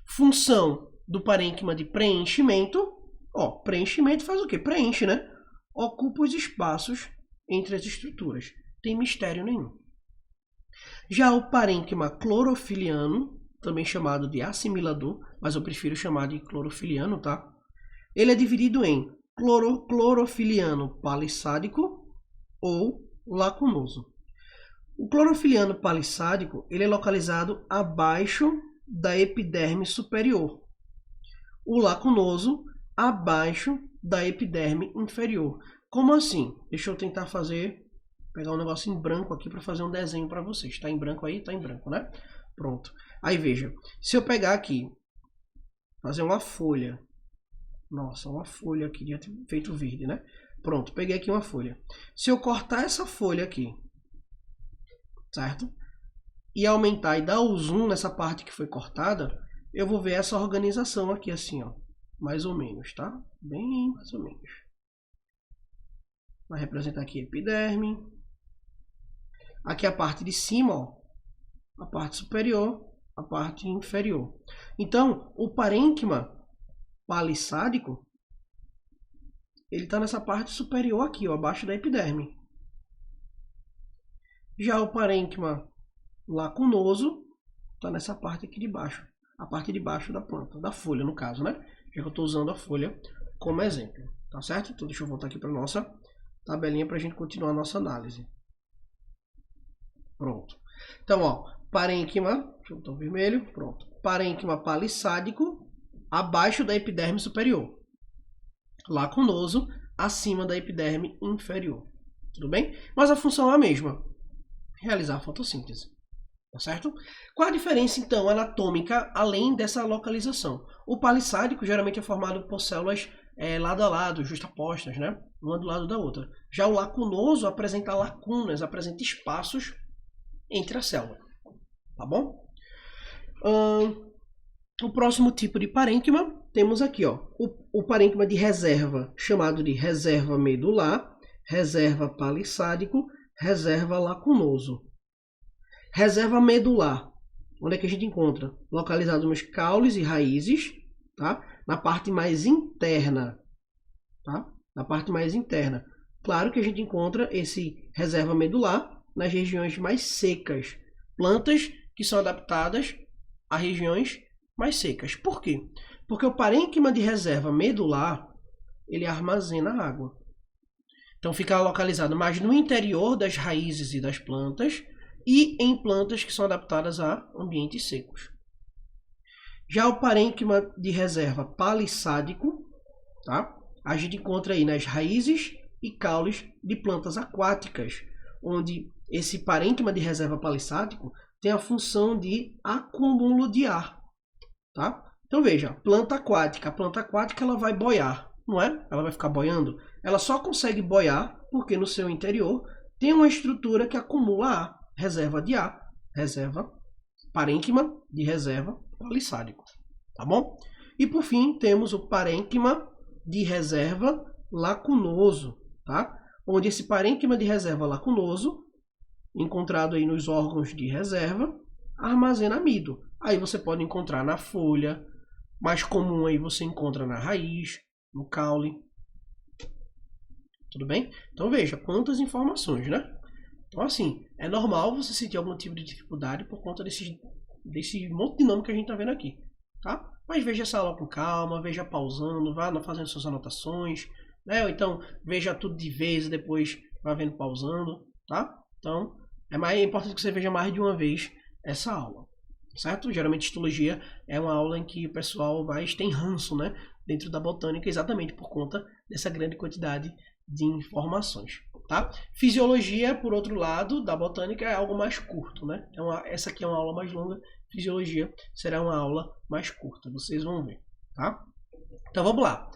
S1: Função do parênquima de preenchimento. Ó, preenchimento faz o quê? Preenche, né? Ocupa os espaços entre as estruturas. Tem mistério nenhum. Já o parênquima clorofiliano, também chamado de assimilador, mas eu prefiro chamar de clorofiliano, tá? Ele é dividido em clorofiliano palissádico ou lacunoso. O clorofiliano palissádico ele é localizado abaixo da epiderme superior. O lacunoso abaixo da epiderme inferior. Como assim? Deixa eu tentar pegar um negócio em branco aqui para fazer um desenho para vocês. Está em branco aí? Está em branco, né? Pronto. Aí veja, se eu pegar aqui, fazer uma folha. Nossa, uma folha aqui, de feito verde, né? Pronto, peguei aqui uma folha. Se eu cortar essa folha aqui, certo? E aumentar e dar o zoom nessa parte que foi cortada, eu vou ver essa organização aqui assim, ó. Mais ou menos, tá? Bem mais ou menos. Vai representar aqui a epiderme. Aqui a parte de cima, ó. A parte superior, a parte inferior. Então, o parênquima palissádico, ele está nessa parte superior aqui, ó, abaixo da epiderme. Já o parênquima lacunoso está nessa parte aqui de baixo. A parte de baixo da planta, da folha no caso, né? Já que eu estou usando a folha como exemplo. Tá certo? Então deixa eu voltar aqui para a nossa tabelinha para a gente continuar a nossa análise. Pronto. Então, ó, parênquima, deixa eu botar o vermelho, pronto. Parênquima palissádico abaixo da epiderme superior. Lacunoso acima da epiderme inferior. Tudo bem? Mas a função é a mesma. Realizar a fotossíntese. Tá certo? Qual a diferença, então, anatômica, além dessa localização? O palissádico geralmente é formado por células lado a lado, justapostas, né? Uma do lado da outra. Já o lacunoso apresenta lacunas, apresenta espaços entre a célula. Tá bom? O próximo tipo de parênquima, temos aqui, ó, o parênquima de reserva, chamado de reserva medular, reserva palissádico, reserva lacunoso. Reserva medular, onde é que a gente encontra? Localizado nos caules e raízes, tá? Na parte mais interna, tá? Na parte mais interna. Claro que a gente encontra esse reserva medular nas regiões mais secas. Plantas que são adaptadas a regiões mais secas. Por quê? Porque o parênquima de reserva medular, ele armazena água. Então fica localizado mais no interior das raízes e das plantas e em plantas que são adaptadas a ambientes secos. Já o parênquima de reserva palissádico, tá? A gente encontra aí nas raízes e caules de plantas aquáticas, onde esse parênquima de reserva palissádico tem a função de acúmulo de ar, tá? Então veja, planta aquática. A planta aquática ela vai boiar, não é? Ela vai ficar boiando. Ela só consegue boiar porque no seu interior tem uma estrutura que acumula ar. Reserva de ar, parênquima de reserva palissádico, tá bom? E por fim temos o parênquima de reserva lacunoso, tá? Onde esse parênquima de reserva lacunoso, encontrado aí nos órgãos de reserva, armazena amido. Aí você pode encontrar na folha, Mais comum aí você encontra na raiz, no caule. Tudo bem? Então veja, quantas informações, né? Então assim, é normal você sentir algum tipo de dificuldade por conta desse monte de nome que a gente está vendo aqui, tá? Mas veja essa aula com calma, veja pausando, vá fazendo suas anotações, né? Ou então veja tudo de vez e depois vá vendo pausando, tá? Então é mais importante que você veja mais de uma vez essa aula, certo? Geralmente histologia é uma aula em que o pessoal tem ranço, né? Dentro da botânica, exatamente por conta dessa grande quantidade de informações, tá? Fisiologia, por outro lado, da botânica é algo mais curto, né? Então, essa aqui é uma aula mais longa, fisiologia será uma aula mais curta, vocês vão ver, tá? Então, vamos lá.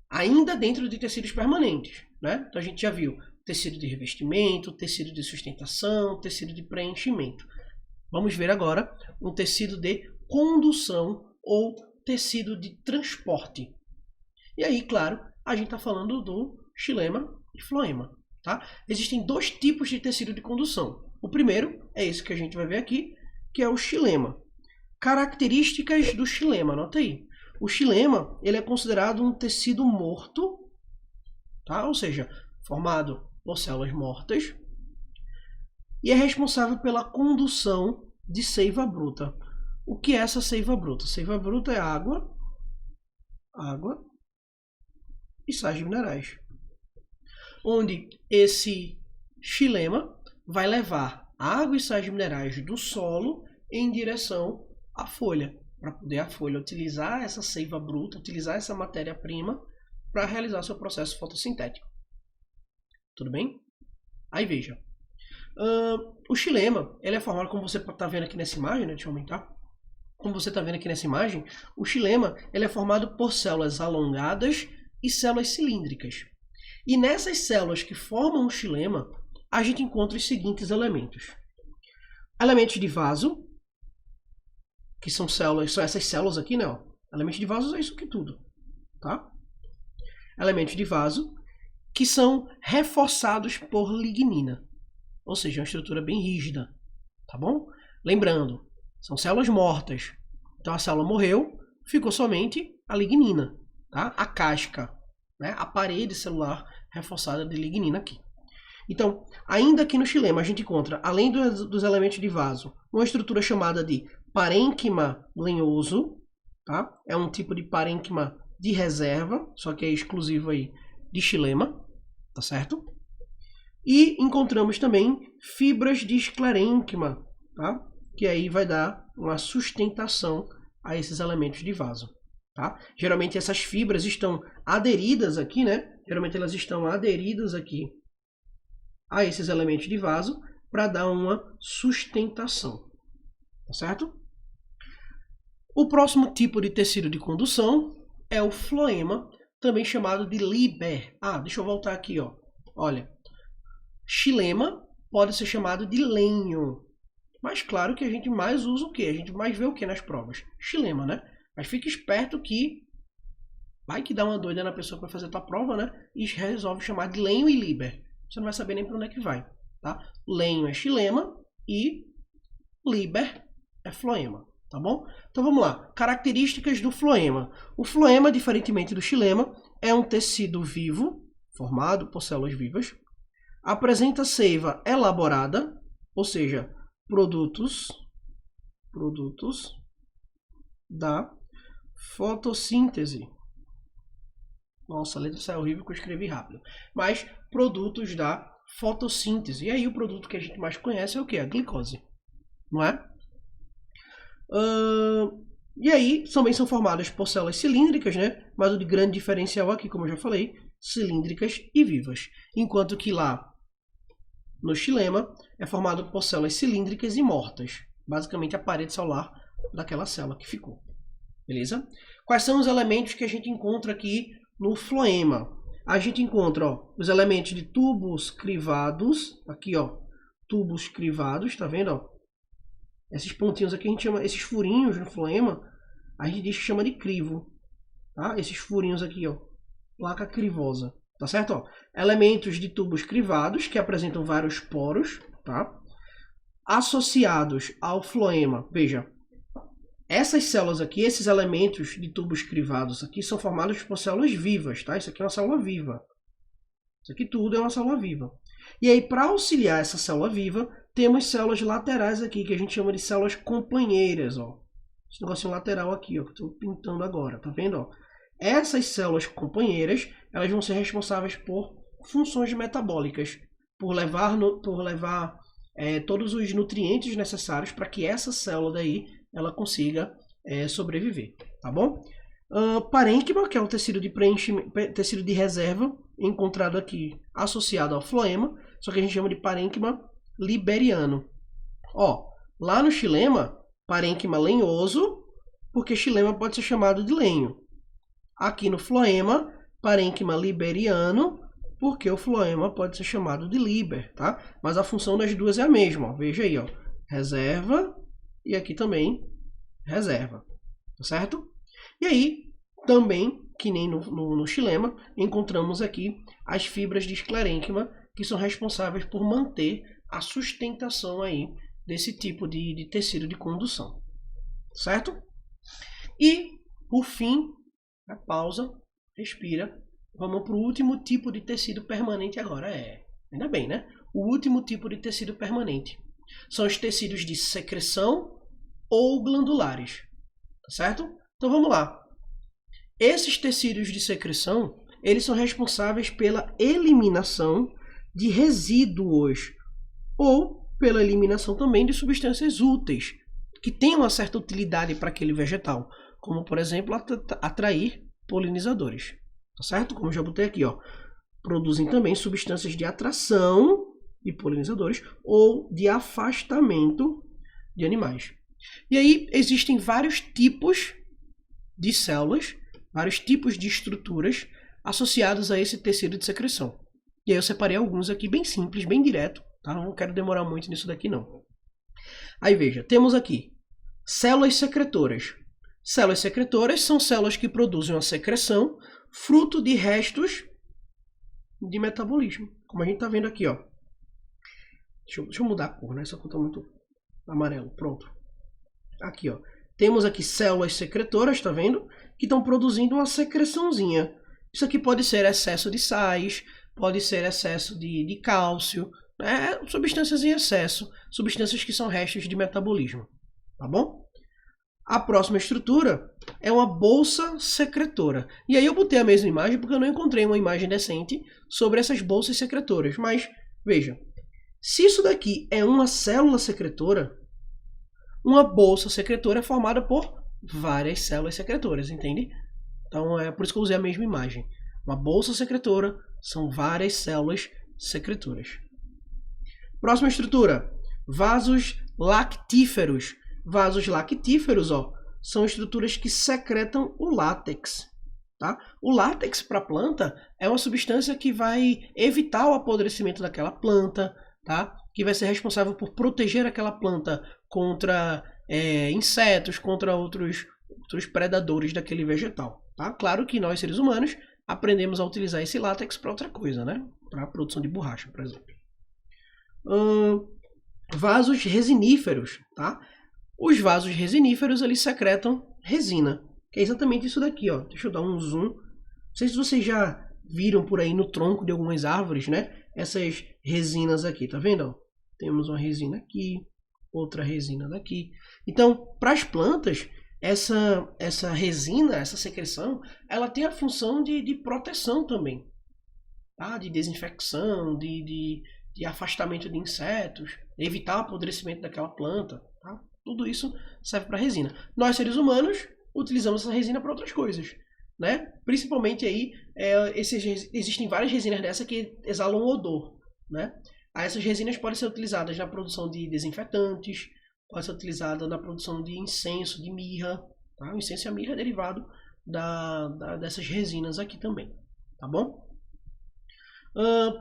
S1: Ainda dentro de tecidos permanentes, né? Então, a gente já viu tecido de revestimento, tecido de sustentação, tecido de preenchimento. Vamos ver agora um tecido de condução ou tecido de transporte. E aí, claro, a gente está falando do xilema e floema, tá? Existem dois tipos de tecido de condução. O primeiro é esse que a gente vai ver aqui, que é o xilema. Características do xilema, anota aí. O xilema, ele é considerado um tecido morto, tá? Ou seja, formado por células mortas, e é responsável pela condução de seiva bruta. O que é essa seiva bruta? Seiva bruta é água e sais minerais. Onde esse xilema vai levar água e sais minerais do solo em direção à folha, para poder a folha utilizar essa seiva bruta, utilizar essa matéria-prima para realizar seu processo fotossintético. Tudo bem? Aí veja. O xilema, ele é formado, como você está vendo aqui nessa imagem, né? Deixa eu aumentar. Como você está vendo aqui nessa imagem, o xilema ele é formado por células alongadas e células cilíndricas. E nessas células que formam o xilema, a gente encontra os seguintes elementos. Elementos de vaso, que são essas células aqui, né? Ó. Elementos de vaso é isso aqui tudo, tá? Elementos de vaso que são reforçados por lignina, ou seja, uma estrutura bem rígida, tá bom? Lembrando, são células mortas. Então a célula morreu, ficou somente a lignina, tá? A casca, né? A parede celular reforçada de lignina aqui. Então, ainda aqui no xilema a gente encontra, além dos elementos de vaso, uma estrutura chamada de parênquima lenhoso, tá? É um tipo de parênquima de reserva, só que é exclusivo aí de xilema, tá certo? E encontramos também fibras de esclerênquima, tá? Que aí vai dar uma sustentação a esses elementos de vaso, tá? Geralmente essas fibras estão aderidas aqui, né? Geralmente elas estão aderidas aqui a esses elementos de vaso para dar uma sustentação, tá certo? O próximo tipo de tecido de condução é o floema, também chamado de Liber. Deixa eu voltar aqui, ó. Olha, xilema pode ser chamado de lenho. Mas claro que a gente mais usa o quê? A gente mais vê o quê nas provas? Xilema, né? Mas fique esperto que vai que dá uma doida na pessoa que vai fazer a tua prova, né? E resolve chamar de lenho e liber. Você não vai saber nem para onde é que vai, tá? Lenho é xilema e liber é floema, tá bom? Então vamos lá. Características do floema. O floema, diferentemente do xilema, é um tecido vivo, formado por células vivas. Apresenta seiva elaborada, ou seja, produtos da fotossíntese. Nossa, a letra saiu horrível que eu escrevi rápido. Mas produtos da fotossíntese. E aí o produto que a gente mais conhece é o que? A glicose. Não é? E aí também são formadas por células cilíndricas, né? Mas o de grande diferencial aqui, como eu já falei, cilíndricas e vivas. Enquanto que lá no xilema é formado por células cilíndricas e mortas. Basicamente a parede celular daquela célula que ficou. Beleza? Quais são os elementos que a gente encontra aqui no floema? A gente encontra os elementos de tubos crivados. Aqui, ó, tubos crivados, tá vendo? Ó? Esses pontinhos aqui a gente chama, esses furinhos no floema, a gente diz que chama de crivo. Tá? Esses furinhos aqui, ó, placa crivosa. Tá certo? Ó, elementos de tubos crivados que apresentam vários poros, tá? Associados ao floema. Veja, Essas células aqui, esses elementos de tubos crivados aqui, são formados por células vivas, tá? Isso aqui é uma célula viva. Isso aqui tudo é uma célula viva. E aí, para auxiliar essa célula viva, temos células laterais aqui, que a gente chama de células companheiras, ó. Esse negocinho lateral aqui, ó, que eu estou pintando agora, tá vendo, ó? Essas células companheiras, elas vão ser responsáveis por funções metabólicas, por levar todos os nutrientes necessários para que essa célula daí ela consiga sobreviver, tá bom? Parênquima, que é o tecido de preenchimento, tecido de reserva, encontrado aqui associado ao floema, só que a gente chama de parênquima liberiano. Ó, lá no xilema, parênquima lenhoso, porque xilema pode ser chamado de lenho. Aqui no floema, parênquima liberiano, porque o floema pode ser chamado de liber, tá? Mas a função das duas é a mesma, ó. Veja aí, ó, reserva e aqui também reserva, tá certo? E aí, também, que nem no xilema, encontramos aqui as fibras de esclerênquima, que são responsáveis por manter a sustentação aí desse tipo de tecido de condução, certo? E, por fim, pausa, respira, vamos para o último tipo de tecido permanente agora. Ainda bem, né? O último tipo de tecido permanente são os tecidos de secreção ou glandulares, tá certo? Então vamos lá. Esses tecidos de secreção, eles são responsáveis pela eliminação de resíduos ou pela eliminação também de substâncias úteis, que têm uma certa utilidade para aquele vegetal, como, por exemplo, atrair polinizadores, tá certo? Como eu já botei aqui, ó, produzem também substâncias de atração de polinizadores ou de afastamento de animais. E aí existem vários tipos de células, vários tipos de estruturas associados a esse tecido de secreção. E aí eu separei alguns aqui bem simples, bem direto, tá? Não quero demorar muito nisso daqui não. Aí veja, temos aqui células secretoras. Células secretoras são células que produzem uma secreção fruto de restos de metabolismo, como a gente está vendo aqui, ó. Deixa eu mudar a cor, né? Essa cor está muito amarelo. Pronto. Aqui, ó. Temos aqui células secretoras, tá vendo? Que estão produzindo uma secreçãozinha. Isso aqui pode ser excesso de sais, pode ser excesso de cálcio, né? Substâncias em excesso, substâncias que são restos de metabolismo, tá bom? A próxima estrutura é uma bolsa secretora. E aí eu botei a mesma imagem porque eu não encontrei uma imagem decente sobre essas bolsas secretoras. Mas, veja, se isso daqui é uma célula secretora, uma bolsa secretora é formada por várias células secretoras, entende? Então é por isso que eu usei a mesma imagem. Uma bolsa secretora são várias células secretoras. Próxima estrutura, vasos lactíferos. Vasos lactíferos, ó, são estruturas que secretam o látex. Tá? O látex para a planta é uma substância que vai evitar o apodrecimento daquela planta, tá? Que vai ser responsável por proteger aquela planta contra insetos, contra outros predadores daquele vegetal. Tá? Claro que nós, seres humanos, aprendemos a utilizar esse látex para outra coisa, né? Para a produção de borracha, por exemplo. Vasos resiníferos. Tá? Os vasos resiníferos, eles secretam resina, que é exatamente isso daqui, ó. Deixa eu dar um zoom. Não sei se vocês já viram por aí no tronco de algumas árvores, né? Essas resinas aqui, tá vendo? Ó? Temos uma resina aqui, outra resina daqui. Então, para as plantas, essa resina, essa secreção, ela tem a função de proteção também, tá? De desinfecção, de afastamento de insetos, evitar o apodrecimento daquela planta, tá? Tudo isso serve para resina. Nós, seres humanos, utilizamos essa resina para outras coisas, né? Principalmente aí, existem várias resinas dessa que exalam odor, né? Essas resinas podem ser utilizadas na produção de desinfetantes, pode ser utilizada na produção de incenso, de mirra, tá? O incenso e a mirra é derivado dessas resinas aqui também, tá bom?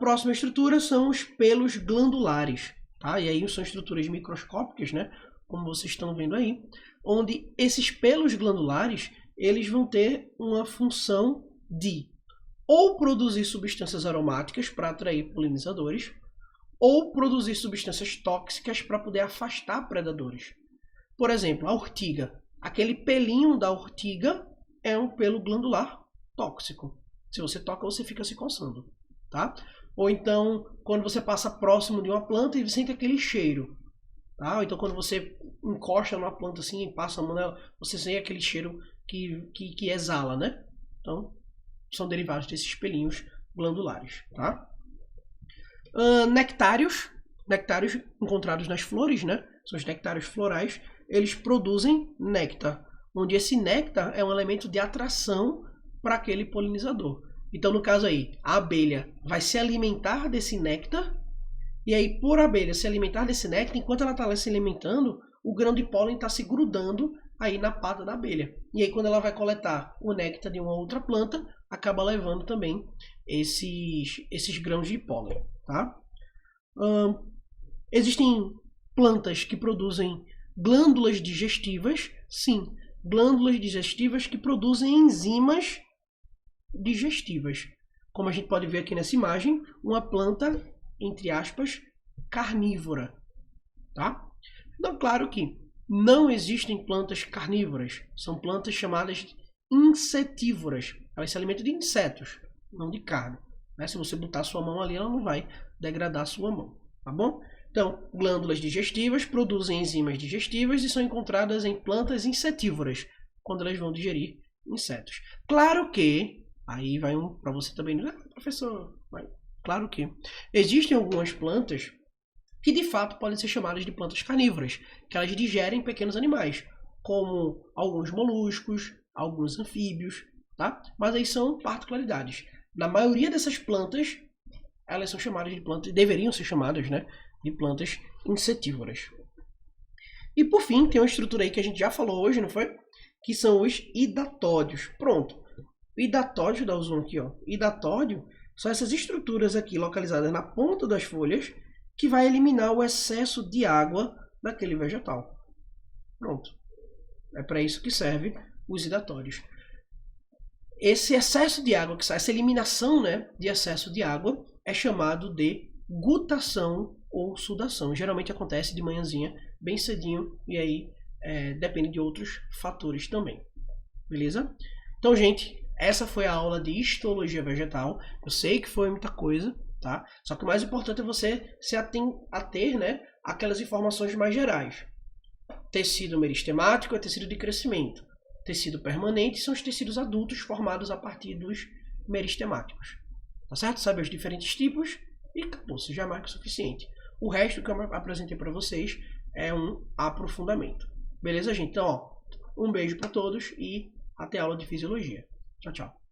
S1: Próxima estrutura são os pelos glandulares, tá? E aí são estruturas microscópicas, né? Como vocês estão vendo aí, onde esses pelos glandulares, eles vão ter uma função de ou produzir substâncias aromáticas para atrair polinizadores, ou produzir substâncias tóxicas para poder afastar predadores. Por exemplo, a urtiga. aquele pelinho da urtiga é um pelo glandular tóxico. Se você toca, você fica se coçando, tá? Ou então, quando você passa próximo de uma planta e sente aquele cheiro, tá? Ou então, quando você encosta numa planta assim e passa a mão nela, você sente aquele cheiro que exala, né? Então, são derivados desses pelinhos glandulares, tá? Nectários encontrados nas flores, né? São os nectários florais. Eles produzem néctar, onde esse néctar é um elemento de atração para aquele polinizador. Então, no caso aí, a abelha vai se alimentar desse néctar, e aí, por a abelha se alimentar desse néctar, enquanto ela está se alimentando, o grão de pólen está se grudando aí na pata da abelha. E aí, quando ela vai coletar o néctar de uma outra planta, acaba levando também esses grãos de pólen, tá? Existem plantas que produzem glândulas digestivas, sim, glândulas digestivas que produzem enzimas digestivas. Como a gente pode ver aqui nessa imagem, uma planta, entre aspas, carnívora, tá? Então, claro que não existem plantas carnívoras, são plantas chamadas insetívoras. Elas se alimentam de insetos, não de carne. Né? Se você botar sua mão ali, ela não vai degradar a sua mão, tá bom? Então, glândulas digestivas produzem enzimas digestivas e são encontradas em plantas insetívoras, quando elas vão digerir insetos. Claro que, aí vai um para você também, professor, claro que existem algumas plantas que de fato podem ser chamadas de plantas carnívoras, que elas digerem pequenos animais, como alguns moluscos, alguns anfíbios, tá? Mas aí são particularidades. Na maioria dessas plantas, elas são chamadas de plantas, deveriam ser chamadas, né, de plantas insetívoras. E por fim, tem uma estrutura aí que a gente já falou hoje, não foi? Que são os hidatódios. Pronto. O hidatódio, dá o zoom aqui, ó. Hidatódio são essas estruturas aqui localizadas na ponta das folhas que vai eliminar o excesso de água daquele vegetal. Pronto. É para isso que serve os hidatódios. Esse excesso de água que sai, essa eliminação, né, de excesso de água é chamado de gutação ou sudação. Geralmente acontece de manhãzinha, bem cedinho, e aí depende de outros fatores também. Beleza? Então, gente, essa foi a aula de histologia vegetal. Eu sei que foi muita coisa, tá? Só que o mais importante é você se ater, né, aquelas informações mais gerais. Tecido meristemático é tecido de crescimento. Tecido permanente são os tecidos adultos formados a partir dos meristemáticos. Tá certo? Sabe os diferentes tipos e acabou, já é mais que o suficiente. O resto que eu apresentei para vocês é um aprofundamento. Beleza, gente? Então, ó, um beijo para todos e até a aula de fisiologia. Tchau, tchau.